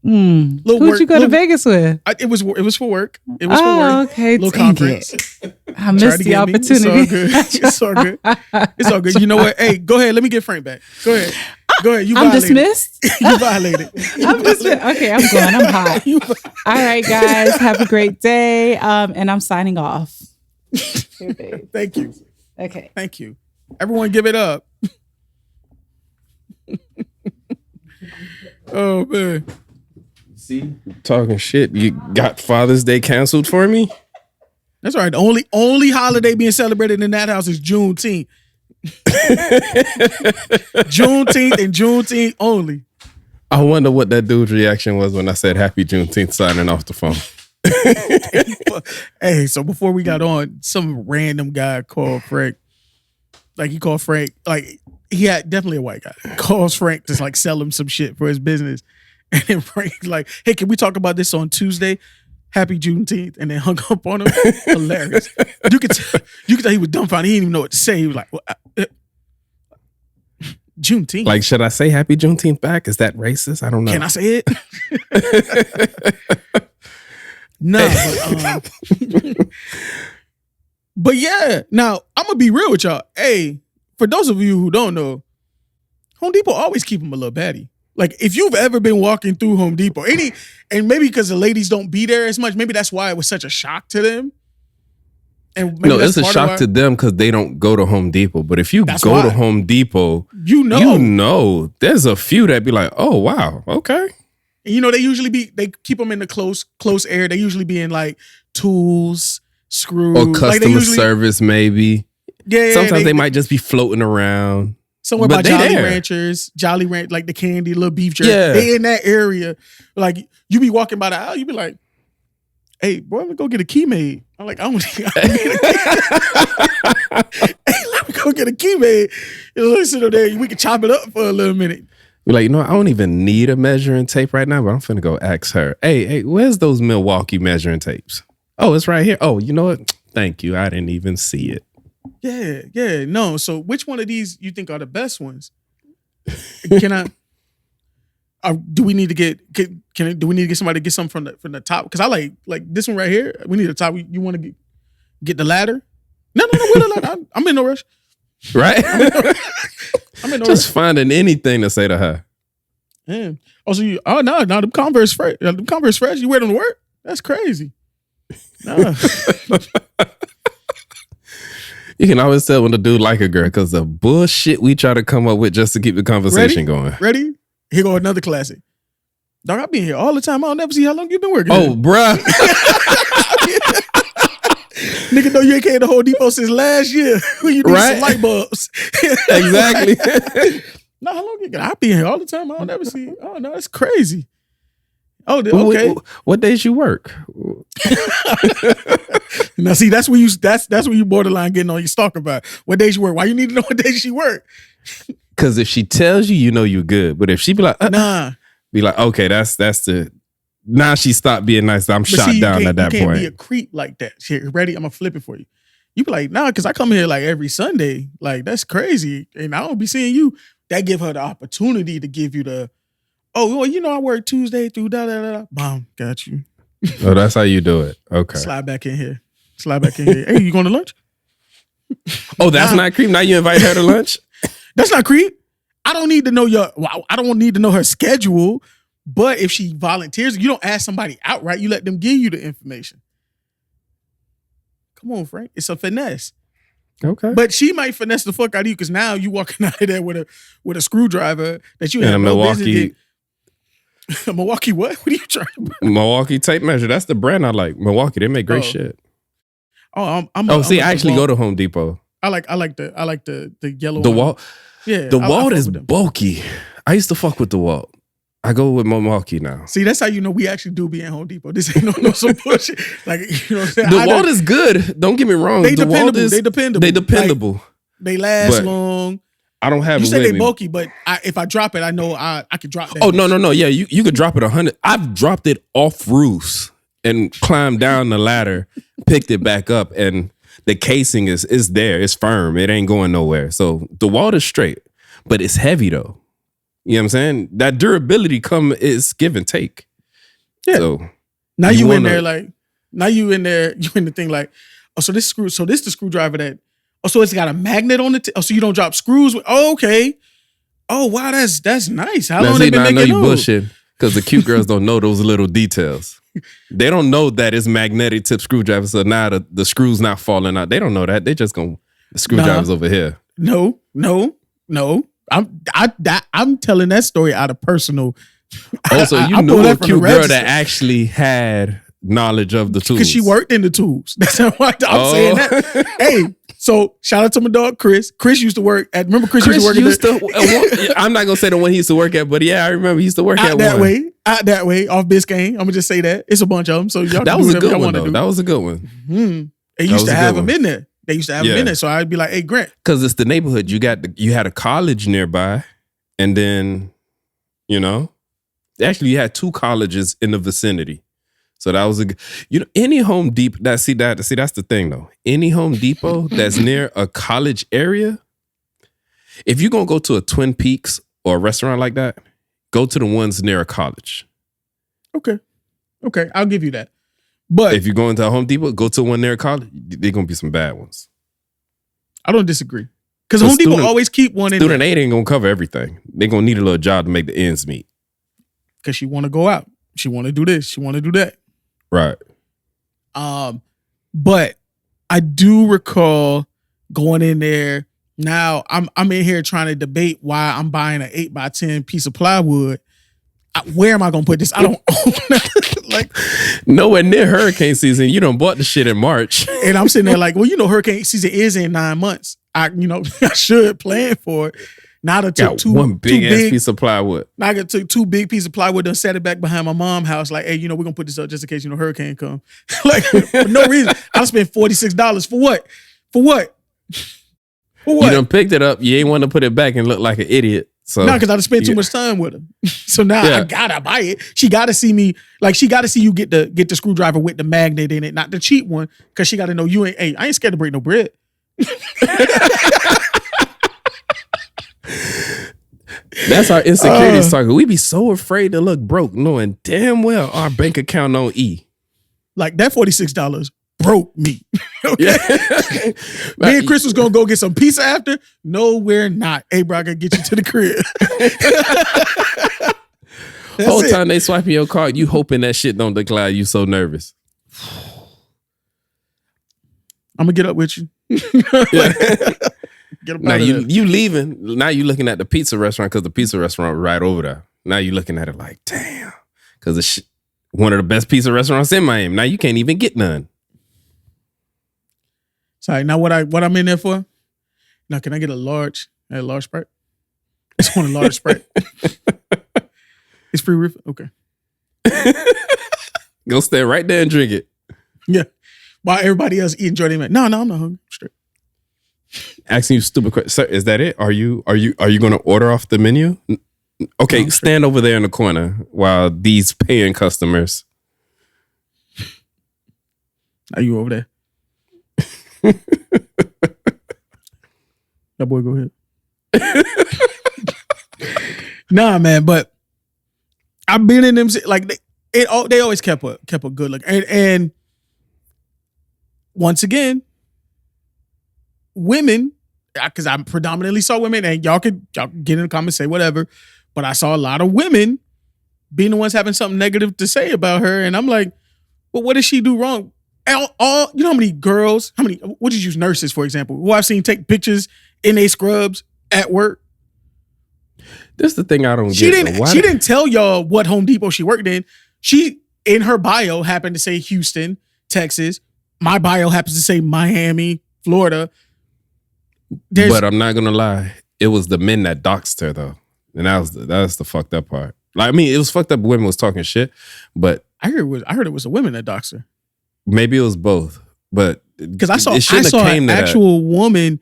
Who'd you go to Vegas with? It was for work. It was for work. Okay. Little conference. I missed the opportunity. It's all good. It's all good. You know what? Hey, go ahead. Let me get Frank back. Go ahead. I'm dismissed. You violated. I'm dismissed. Okay, I'm going. I'm hot. All right, guys. Have a great day. And I'm signing off. Here, babe. Thank you. Okay. Thank you. Everyone give it up. Oh, man. See, talking shit. You got Father's Day canceled for me? That's all right. The only holiday being celebrated in that house is Juneteenth. Juneteenth and Juneteenth only. I wonder what that dude's reaction was when I said Happy Juneteenth signing off the phone. Hey, so before we got on, some random guy called Frank. Like he called Frank, like he had definitely a white guy. Calls Frank to like sell him some shit for his business. And then Frank's like, hey, can we talk about this on Tuesday? Happy Juneteenth. And then hung up on him. Hilarious. You could tell he was dumbfounded. He didn't even know what to say. He was like, Juneteenth. Like, should I say Happy Juneteenth back? Is that racist? I don't know. Can I say it? No, but yeah. Now I'm gonna be real with y'all. Hey, for those of you who don't know, Home Depot always keep them a little batty. Like if you've ever been walking through Home Depot, and maybe because the ladies don't be there as much, maybe that's why it was such a shock to them. And no, it's a shock to them because they don't go to Home Depot. But if you go to Home Depot, you know, there's a few that be like, oh wow, okay. And you know, they keep them in the close air. They usually be in like tools, screws, or customer service, maybe. Yeah. Sometimes they might just be floating around somewhere by Jolly Ranchers, like the candy, little beef jerky. Yeah. They in that area. Like you be walking by the aisle, you be like, hey, boy, let me go get a key made. I'm like, I don't need a key. Hey, let me go get a key made. Listen to there, we can chop it up for a little minute. You're like, you know, I don't even need a measuring tape right now, but I'm finna go ask her. Hey, where's those Milwaukee measuring tapes? Oh, it's right here. Oh, you know what? Thank you. I didn't even see it. Yeah. No. So which one of these you think are the best ones? Can I? Do we need to get somebody to get something from the top? Because I like this one right here. We need a top. You want to get the ladder? No. I'm in no rush. Right? I'm in no just rush. finding anything to say to her. Yeah. Also, no, the Converse fresh. The Converse fresh. You wear them to work? That's crazy. No. You can always tell when the dude like a girl because the bullshit we try to come up with just to keep the conversation going. Ready? Here go another classic. Dog, I've been here all the time. I'll never see how long you've been working. Oh, bruh. Nigga, know you ain't came to Home Depot since last year when you need some light bulbs. Exactly. No, how long you got? I've been here all the time. I'll never see. Oh, no, that's crazy. Oh, okay. What days you work? Now, see, that's where you borderline getting on your stalker about. What days you work? Why you need to know what days she work? Because if she tells you, you know you good. But if she be like, nah, be like, okay, that's the. Now she stopped being nice. I'm shot down at that point. You can't be a creep like that. Here, ready? I'm gonna flip it for you. You be like, nah, because I come here like every Sunday. Like that's crazy, and I don't be seeing you. That give her the opportunity to give you the. Oh, well, you know I work Tuesday through da da da. Bam, got you. Oh, that's how you do it. Okay. Slide back in here. Hey, you going to lunch? Oh, that's not creep. Now you invite her to lunch. That's not creep. I don't need to know I don't need to know her schedule. But if she volunteers, you don't ask somebody outright. You let them give you the information. Come on, Frank. It's a finesse. Okay. But she might finesse the fuck out of you because now you walking out of there with a screwdriver that you and have a no Milwaukee. A Milwaukee what? What are you trying to buy? Milwaukee tape measure. That's the brand I like. Milwaukee. They make great shit. Oh, I actually go to Home Depot. I like the yellow. The wall. Yeah. The Walt is bulky. I used to fuck with the Walt. I go with Milwaukee now. See, that's how you know we actually do be in Home Depot. This ain't no some bullshit. Like, you know what I'm saying? The Walt is good. Don't get me wrong. They dependable. They dependable. Like, they last long. I don't have. You it say with they me. bulky, but if I drop it, I know I can drop that. Oh no. Yeah, you could drop it 100. I've dropped it off roofs and climbed down the ladder, picked it back up, and the casing is there. It's firm. It ain't going nowhere. So the Walt is straight, but it's heavy though. You know what I'm saying? That durability is give and take. Yeah. So now you in there you in the thing like, oh, so this the screwdriver that, oh, so it's got a magnet on it. Oh, so you don't drop screws with, oh, okay. Oh, wow, that's nice. How long they been making those? You bullshit because the cute girls don't know those little details. They don't know that it's magnetic tip screwdriver, so now the screw's not falling out. They don't know that. They just gonna the screwdriver's over here. No. I'm telling that story out of personal. Also, you I knew pulled a that from cute the girl register. that actually had knowledge of the tools. Because she worked in the tools. That's why I'm saying that. Hey, so shout out to my dog Chris. Chris used to work at. Remember Chris used to work at. I'm not gonna say the one he used to work at, but yeah, I remember he used to work at that one. way. Out that way, off Biscayne. I'm gonna just say that it's a bunch of them. So y'all That was a good one though. That was a good one. They used to have them in there. They used to have them in there. So I'd be like, "Hey, Grant," because it's the neighborhood. You had a college nearby, and then actually you had 2 colleges in the vicinity. So that was any Home Depot that's the thing though. Any Home Depot that's near a college area, if you're gonna go to a Twin Peaks or a restaurant like that, go to the ones near a college. Okay, I'll give you that. But if you're going to a Home Depot, go to one near a college. They're gonna be some bad ones. I don't disagree because Home Depot always keep one in. Student aid ain't gonna cover everything. They're gonna need a little job to make the ends meet. Because she want to go out, she want to do this, she want to do that. Right. But I do recall going in there. Now I'm in here trying to debate why I'm buying an 8x10 piece of plywood. Where am I gonna put this? I don't like nowhere near hurricane season. You done bought the shit in March. And I'm sitting there like, well, hurricane season is in 9 months. I should plan for it. Now I took one big ass piece of plywood. Now I took 2 big pieces of plywood, done set it back behind my mom's house. Like, hey, we're gonna put this up just in case hurricane come. Like for no reason. I spent $46 for what? For what? For what? You done picked it up. You ain't want to put it back and look like an idiot. So no, because I spent too much time with her. So now I gotta buy it. She gotta see me. Like she gotta see you get the screwdriver with the magnet in it, not the cheap one. Because she gotta know you ain't. Hey, I ain't scared to break no bread. That's our insecurities talking. We be so afraid to look broke, knowing damn well our bank account on E. Like that $46 broke me. Okay. Yeah. Me and Chris was gonna go get some pizza after. No, we're not. Hey, bro, I gotta get you to the crib. Whole time they swiping your card, you hoping that shit don't decline. You so nervous. I'm gonna get up with you. Get up now out of there. you leaving. Now you looking at the pizza restaurant because the pizza restaurant right over there. Now you looking at it like, damn, because it's one of the best pizza restaurants in Miami. Now you can't even get none. Sorry. Now what I'm in there for? Now can I get a large Sprite? I just want a large Sprite. It's free refill. Okay. Go stay right there and drink it. Yeah. While everybody else eating Jordan, like, no, I'm not hungry. Straight. Asking you stupid questions. Sir, is that it? Are you going to order off the menu? Okay, no, stand over there in the corner while these paying customers. Are you over there? That boy, go ahead. Nah, man, but I've been in them like they always kept a good look, and once again, women, because I predominantly saw women, and y'all can get in the comments, say whatever, but I saw a lot of women being the ones having something negative to say about her, and I'm like, well, what did she do wrong? All you know how many girls, what did you use, nurses, for example, who I've seen take pictures in their scrubs at work. This is the thing I don't get. She didn't tell y'all what Home Depot she worked in. She, in her bio, happened to say Houston, Texas. My bio happens to say Miami, Florida. But I'm not gonna lie, it was the men that doxed her though, and that's the fucked up part. Like, I mean, it was fucked up. Women was talking shit, but I heard it was a women that doxed her. Maybe it was both, but because I saw an actual woman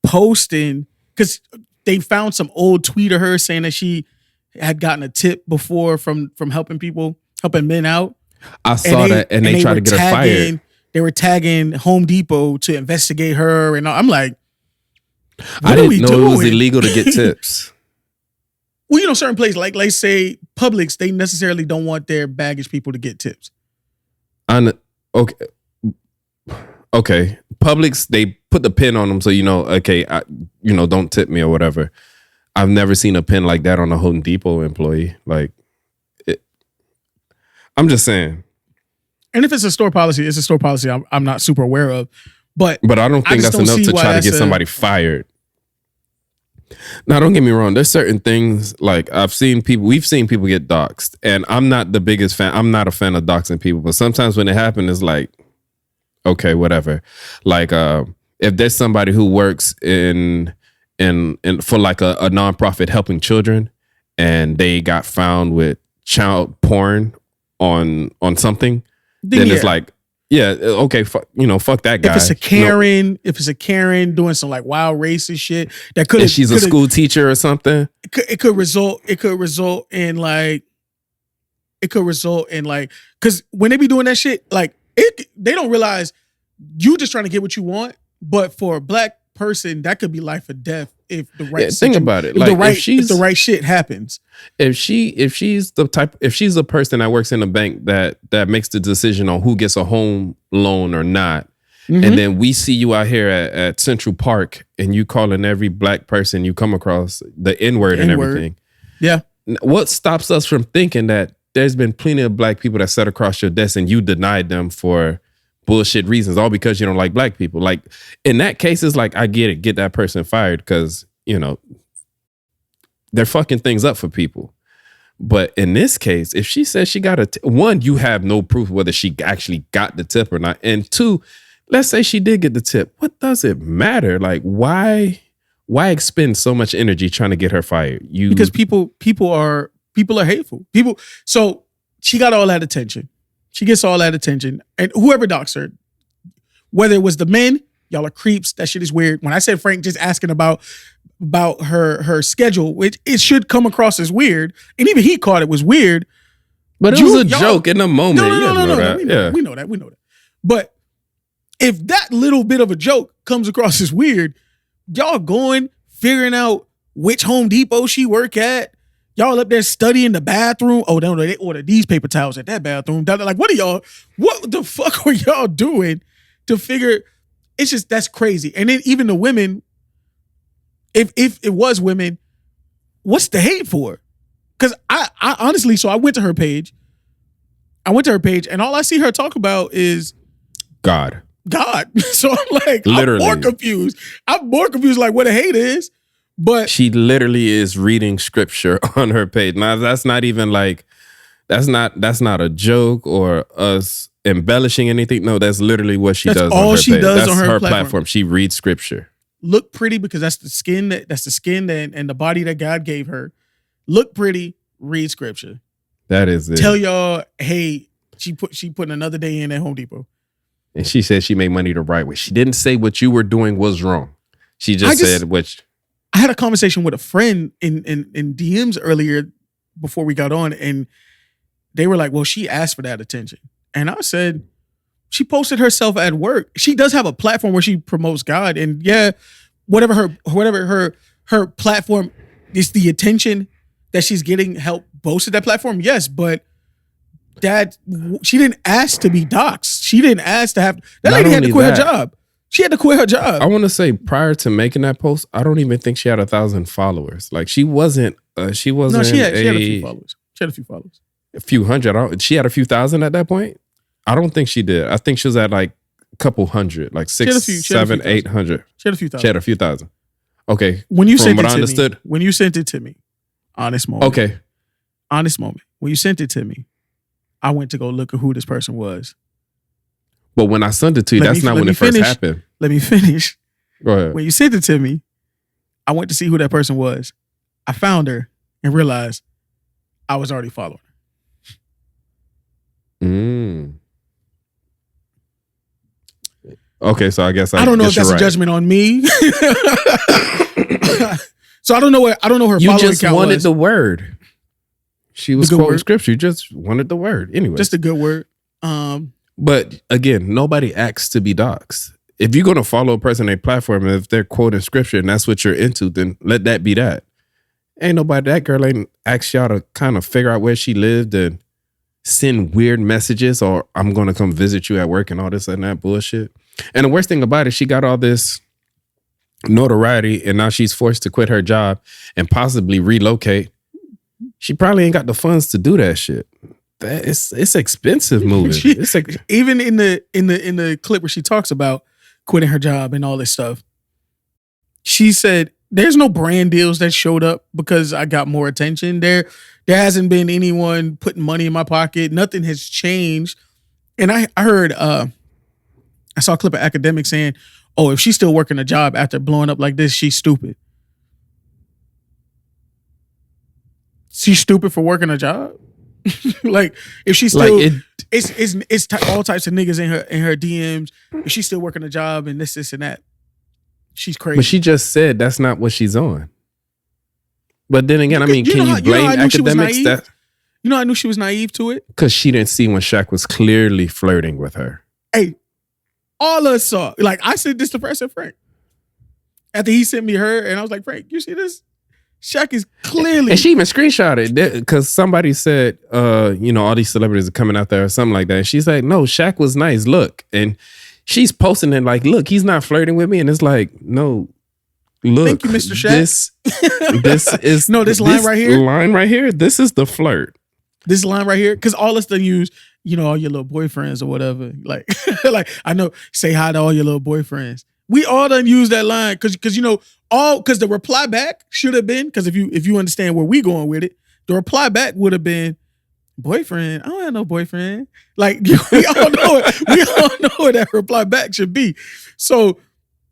posting, because they found some old tweet of her saying that she had gotten a tip before from helping men out. I saw that, and they tried to get her fired. They were tagging Home Depot to investigate her, and I'm like, I didn't know it was illegal to get tips. Well, certain places, like let's say Publix, they necessarily don't want their baggage people to get tips. Okay. Publix, they put the pin on them so don't tip me or whatever. I've never seen a pin like that on a Home Depot employee. Like, I'm just saying, And if it's a store policy, it's a store policy I'm not super aware of. But I don't think just that's don't enough see to why try to that's get somebody fired. Now, don't get me wrong. There's certain things like we've seen people get doxxed, and I'm not the biggest fan. I'm not a fan of doxing people, but sometimes when it happens, it's like, okay, whatever. Like, if there's somebody who works in for like a nonprofit helping children, and they got found with child porn on something, then it's like, yeah, okay, fuck that guy. If it's a Karen doing some like wild racist shit that could, if she's a school teacher or something, it could result in like, because when they be doing that shit, like they don't realize you just trying to get what you want, but for a black person that could be life or death if the right think about it. If like if the right shit happens. If she's a person that works in a bank that makes the decision on who gets a home loan or not, and then we see you out here at Central Park and you calling every black person you come across the N-word and everything. Yeah. What stops us from thinking that there's been plenty of black people that sat across your desk and you denied them for bullshit reasons, all because you don't like black people? Like, in that case, it's like, I get that person fired because, they're fucking things up for people. But in this case, if she says she got one, you have no proof whether she actually got the tip or not. And two, let's say she did get the tip. What does it matter? Like, why expend so much energy trying to get her fired? Because people are hateful. So she got all that attention. She gets all that attention. And whoever doxed her, whether it was the men, y'all are creeps. That shit is weird. When I said Frank just asking about her schedule, it should come across as weird. And even he caught it was weird. But it was a joke in the moment. No. We know that. But if that little bit of a joke comes across as weird, y'all figuring out which Home Depot she work at. Y'all up there studying the bathroom. Oh, no, they ordered these paper towels at that bathroom. Like, what the fuck were y'all doing to figure? It's just, that's crazy. And then even the women, if it was women, what's the hate for? Because I honestly, so I went to her page and all I see her talk about is God. So I'm like, literally. I'm more confused like what a hate is. But she literally is reading scripture on her page. Now that's not even like, that's not a joke or us embellishing anything. No, that's literally what she does. All on her she page. does That's on her platform. She reads scripture. Look pretty because that's the skin and the body that God gave her. Look pretty, read scripture. That is it. Tell y'all, hey, she putting another day in at Home Depot. And she said she made money the right way. She didn't say what you were doing was wrong. She just said which. I had a conversation with a friend in DMs earlier before we got on, and they were like, well, she asked for that attention. And I said, she posted herself at work. She does have a platform where she promotes God. And yeah, whatever her platform is, the attention that she's getting help boast at that platform. Yes, but she didn't ask to be doxxed. She didn't ask to have, that lady had to quit her job. She had to quit her job. I want to say prior to making that post, I don't even think she had 1,000 followers. Like she wasn't. No, she had a few followers. She had a few followers. A few hundred. She had a few thousand at that point. I don't think she did. I think she was at like a couple hundred, like 600, 700, 800. She had a few thousand. She had a few thousand. Okay. When you sent it to me, honest moment. Okay. Honest moment. When you sent it to me, I went to go look at who this person was. But when I sent it to you, that's not when it first happened. Let me finish. Go ahead. When you sent it to me, I went to see who that person was. I found her and realized I was already following her. Okay, so I guess I don't know if that's a judgment on me. So I don't know her following count was. You just wanted the word. She was quoting scripture. You just wanted the word. Anyway. Just a good word. But again, nobody asks to be doxxed. If you're going to follow a person on a platform, and if they're quoting scripture and that's what you're into, then let that be that. That girl ain't asked y'all to kind of figure out where she lived and send weird messages or I'm going to come visit you at work and all this and that bullshit. And the worst thing about it, she got all this notoriety and now she's forced to quit her job and possibly relocate. She probably ain't got the funds to do that shit. it's expensive moving. Even in the clip where she talks about quitting her job and all this stuff, she said there's no brand deals that showed up because I got more attention. There hasn't been anyone putting money in my pocket. Nothing has changed. And I heard I saw a clip of Academic saying, "Oh, if she's still working a job after blowing up like this, she's stupid." She's stupid for working a job. Like if she's still, Like it's all types of niggas in her DMs. If she's still working a job and this and that, she's crazy. But she just said that's not what she's on. But then again, I mean, can you blame Academics that? You know, I knew she was naive to it Because she didn't see when Shaq was clearly flirting with her. Hey, all of us saw. Like I said this to Frank after he sent me her, and I was like, Frank, you see this? Shaq is clearly, and she even screenshotted it because somebody said, all these celebrities are coming out there or something like that. And she's like, no, Shaq was nice. Look, and she's posting it like, look, he's not flirting with me, and it's like, no, look, thank you, Mr. Shaq. This is this line right here. Line right here. This is the flirt. This line right here, because all us done use, all your little boyfriends or whatever. Like, like I know, say hi to all your little boyfriends. We all done use that line because because the reply back should have been, because if you understand where we going with it, the reply back would have been, boyfriend. I don't have no boyfriend. Like we all know what that reply back should be. So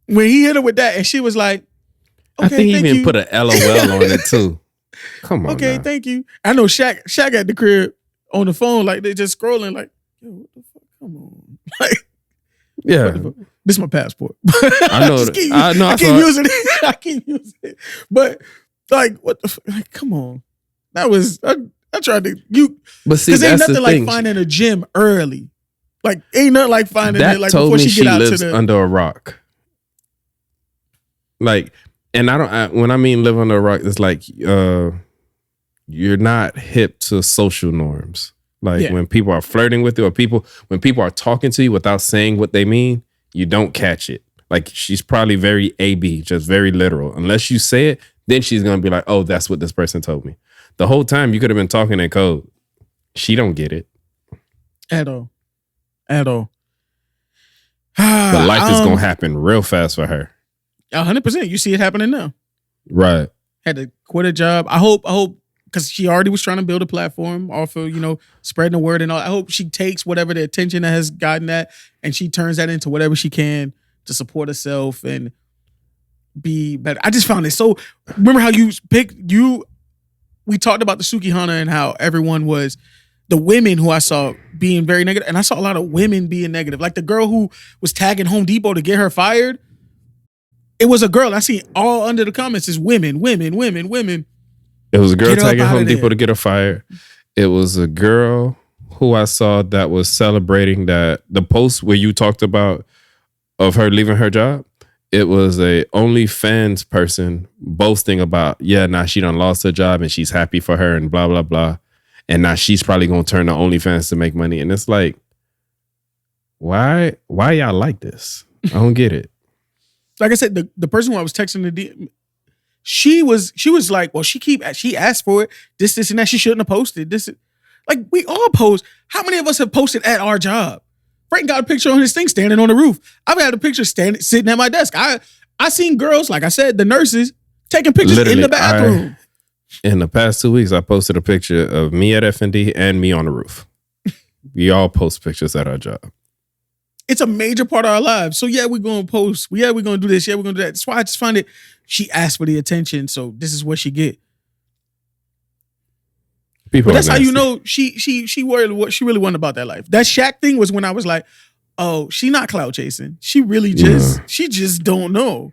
when he hit her with that, and she was like, okay, I think he even put an LOL on it too. Come on. Okay, now. thank you. I know Shaq at the crib on the phone, like they just scrolling, like, yo, what the fuck? Come on. Like, yeah. This is my passport. I know. I keep using it. I keep using it. But like, what the fuck? Like, come on. That was I tried to But see, because ain't that's nothing the like thing. finding a gym early. Like, ain't nothing like finding That it like told before me she get out lives to the under a rock. Like, and when I mean live under a rock, it's like you're not hip to social norms. Like when people are flirting with you, or when people are talking to you without saying what they mean, you don't catch it. Like she's probably very AB, just very literal. Unless you say it, then she's gonna be like, "Oh, that's what this person told me." The whole time you could have been talking in code. She don't get it at all. But life is gonna happen real fast for her. 100%. You see it happening now. Right. Had to quit a job. I hope, because she already was trying to build a platform off of, spreading the word and all. I hope she takes whatever the attention that has gotten that and she turns that into whatever she can to support herself and be better. I just found it so. Remember how we talked about the Sukihana and how everyone was, the women who I saw being very negative, and I saw a lot of women being negative. Like the girl who was tagging Home Depot to get her fired. It was a girl. I see all under the comments is women. It was a girl tagging Home Depot to get her fired. It was a girl who I saw that was celebrating that the post where you talked about of her leaving her job. It was a OnlyFans person boasting about, now she done lost her job and she's happy for her and blah, blah, blah. And now she's probably going to turn to OnlyFans to make money. And it's like, why y'all like this? I don't get it. Like I said, the person who I was texting the DM, she was like, well, she asked for it, this and that. She shouldn't have posted this. Like we all post. How many of us have posted at our job? Frank got a picture on his thing standing on the roof. I've had a picture sitting at my desk. I seen girls, like I said, the nurses taking pictures in the bathroom. In the past 2 weeks, I posted a picture of me at F&D and me on the roof. We all post pictures at our job. It's a major part of our lives. So we're going to post. We're going to do this. We're going to do that. That's why I just find it, she asked for the attention. So this is what she get. But that's how you know she worried what she really wanted about that life. That Shaq thing was when I was like, oh, she not clout chasing. She really she just don't know.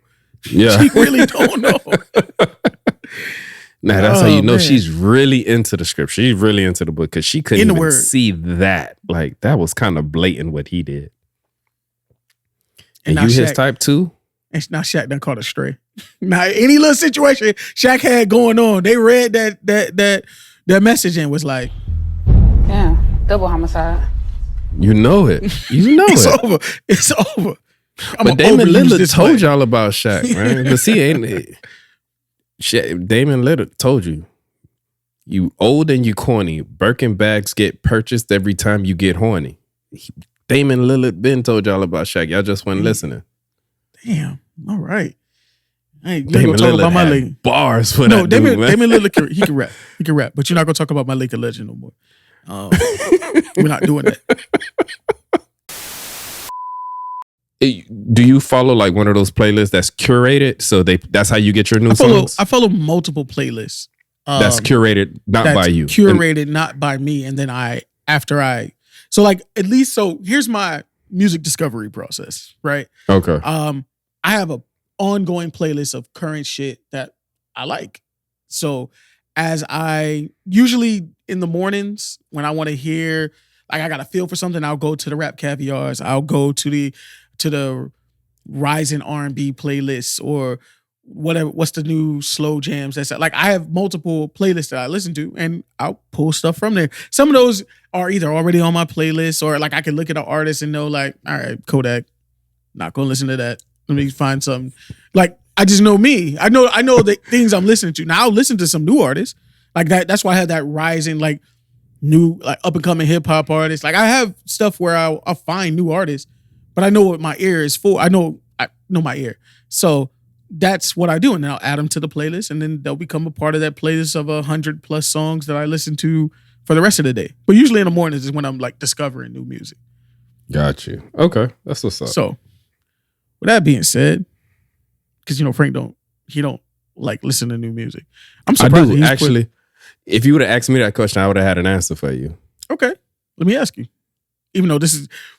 Yeah. She really don't know. Nah, that's how you know she's really into the script. She's really into the book because she couldn't even see that. Like that was kind of blatant what he did. And you his type too? And now Shaq done caught a stray. Now any little situation Shaq had going on, they read that message and was like, yeah, double homicide. You know it. You know it's it. Over. It's over. But Damon Lillard told y'all about Shaq, man. But see, Damon Lillard told you. You old and you corny. Birkin bags get purchased every time you get horny. Damon Lillard been told y'all about Shaq. Y'all just wasn't listening. Damn. All right. Hey, you Damon gonna talk Lillard about my had Laker. bars for No, that dude, man. Damon Lillard, he can rap. He can rap. But you're not gonna talk about my Laker legend no more. We're not doing that. Do you follow like one of those playlists that's curated? So that's how you get your new songs? I follow multiple playlists. That's curated not by you. Curated not by me. And then here's my music discovery process, right? Okay. I have a ongoing playlist of current shit that I like. So as I usually in the mornings when I want to hear, like I got a feel for something, I'll go to the Rap Caviars. I'll go to the Rising R&B playlists or whatever. What's the new slow jams? That's like I have multiple playlists that I listen to, and I'll pull stuff from there. Some of those are either already on my playlist, or like I can look at an artist and know, like, all right, Kodak, not gonna listen to that. Let me find something. Like I just know me. I know the things I'm listening to. Now I'll listen to some new artists like that. That's why I have that rising like new like up and coming hip hop artists. Like I have stuff where I'll find new artists, but I know what my ear is for. I know my ear. So that's what I do. And then I'll add them to the playlist, and then they'll become a part of that playlist of 100+ songs that I listen to for the rest of the day. But usually in the mornings is when I'm like discovering new music. Got you. Okay. That's what's up. So with that being said, because Frank don't like listen to new music. I'm surprised. I do actually. If you would have asked me that question, I would have had an answer for you. Okay. Let me ask you. Even though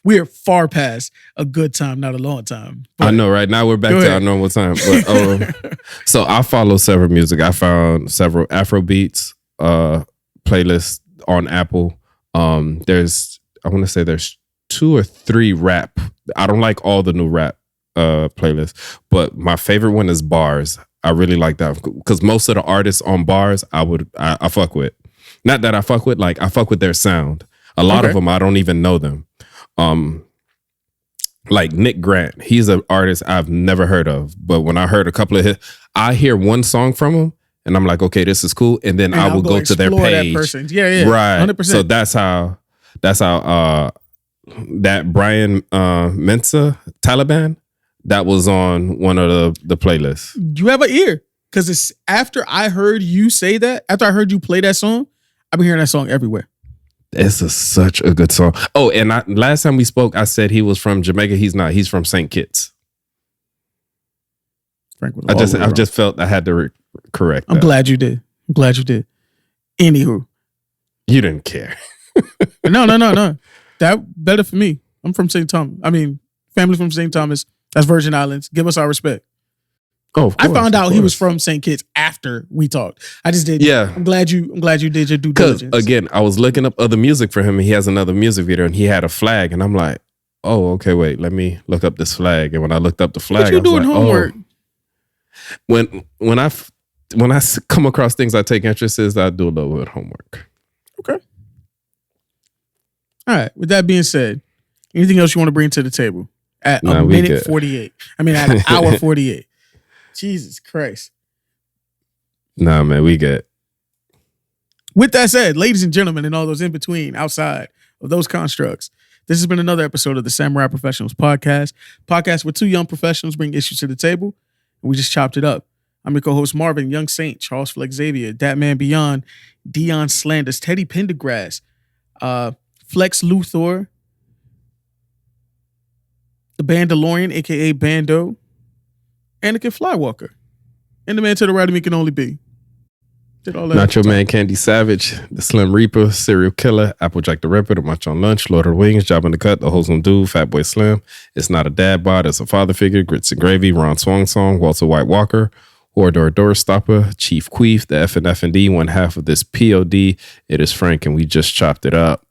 we're far past a good time, not a long time. I know, right? Now we're back to our normal time. But so I follow several music. I found several Afrobeats playlists on Apple. I want to say there's 2 or 3 rap. I don't like all the new rap playlists, but my favorite one is Bars. I really like that because most of the artists on Bars I fuck with. Not that I fuck with, like I fuck with their sound. A lot of them, I don't even know them. Like Nick Grant, he's an artist I've never heard of. But when I heard a couple of his, I hear one song from him and I'm like, okay, this is cool. And then I will go to their page. That person. Yeah. Right. 100%. So that's how that Brian Mensa Taliban, that was on one of the playlists. You have an ear. Because it's after I heard you say that, after I heard you play that song, I've been hearing that song everywhere. It's such a good song. Oh, and last time we spoke, I said he was from Jamaica. He's not. He's from St. Kitts. Frank was I just felt I had to correct that. I'm glad you did. Anywho. You didn't care. No. That better for me. I'm from St. Thomas. I mean, family from St. Thomas. That's Virgin Islands. Give us our respect. Oh, of course, I found out he was from St. Kitts after we talked. I just did. Yeah. I'm glad you did your due diligence. Because again, I was looking up other music for him, and he has another music video, and he had a flag, and I'm like, oh, okay, wait, let me look up this flag. And when I looked up the flag, you doing homework? Oh. When I come across things I take interest in, I do a little bit of homework. Okay. All right. With that being said, anything else you want to bring to the table at a minute 48? I mean, at an hour 48. Jesus Christ. Nah, man, we good. With that said, ladies and gentlemen, and all those in between, outside of those constructs, this has been another episode of the Samurai Professionals Podcast where 2 young professionals bring issues to the table, and we just chopped it up. I'm your co-host Marvin, Young Saint, Charles Flex Xavier, Dat Man Beyond, Dion Slanders, Teddy Pendergrass, Flex Luthor, the Bandalorian, aka Bando, Anakin Flywalker, and the man to the right of me can only be. Did all that. Not your man Candy Savage, the Slim Reaper, Serial Killer, Applejack the Ripper, the Munch on Lunch, Lord of the Wings, Job in the Cut, the Wholesome Dude, Fat Boy Slim. It's not a dad bod, it's a father figure. Grits and Gravy, Ron Swong Song, Walter White Walker, Horror Door Stopper, Chief Queef, the FNF&D, one half of this POD. It is Frank, and we just chopped it up.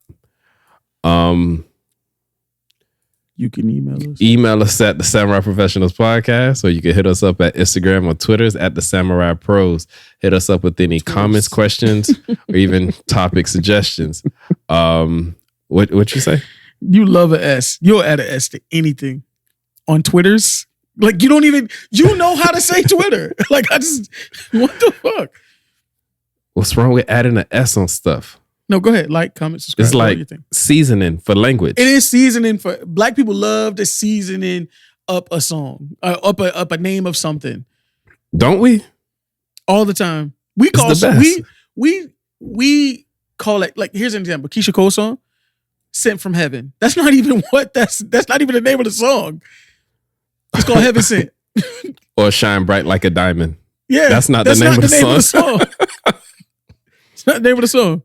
You can email us. Email us at the Samurai Professionals Podcast, or you can hit us up at Instagram or Twitter at the Samurai Pros. Hit us up with any comments, questions, or even topic suggestions. What you say? You love an S. You'll add an S to anything on Twitters. Like you know how to say Twitter. Like what the fuck? What's wrong with adding an S on stuff? No, go ahead. Like, comment, subscribe. It's like seasoning for language. It is seasoning for Black people. Love the seasoning up a song, up a name of something. Don't we? All the time. We call we call it, like, here's an example. Keisha Cole's song, Sent from Heaven. That's not even that's not even the name of the song. It's called Heaven Sent. Or Shine Bright Like a Diamond. Yeah. That's not the name of the song. It's not the name of the song.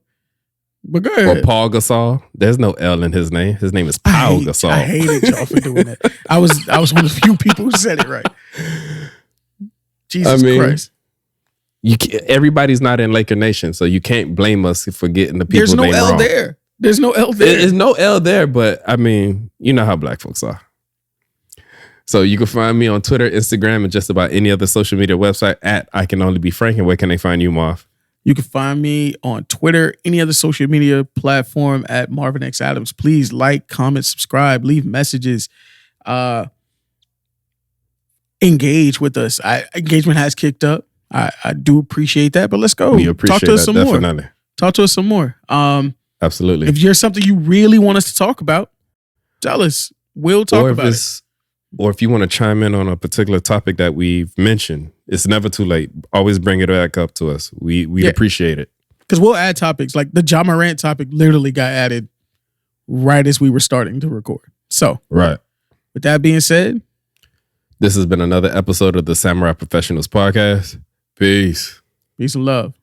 But go ahead. Or Paul Gasol. There's no L in his name. His name is Paul Gasol. I hated y'all for doing that. I was one of the few people who said it right. Jesus Christ. Everybody's not in Laker Nation, so you can't blame us for getting the people. There's no L there. There's no L there. There's no L there, but I mean, you know how Black folks are. So you can find me on Twitter, Instagram, and just about any other social media website at I Can Only Be Frank. And where can they find you, Marv? You can find me on Twitter, any other social media platform at Marvin X Adams. Please like, comment, subscribe, leave messages, engage with us. Engagement has kicked up. I do appreciate that, but let's go. We appreciate Talk to us some definitely. more. Talk to us some more. Absolutely. If there's something you really want us to talk about, tell us. We'll talk about it. Or if you want to chime in on a particular topic that we've mentioned, it's never too late. Always bring it back up to us. We appreciate it. Because we'll add topics. Like the Ja Morant topic literally got added right as we were starting to record. So, right. With that being said, this has been another episode of the Samurai Professionals Podcast. Peace. Peace and love.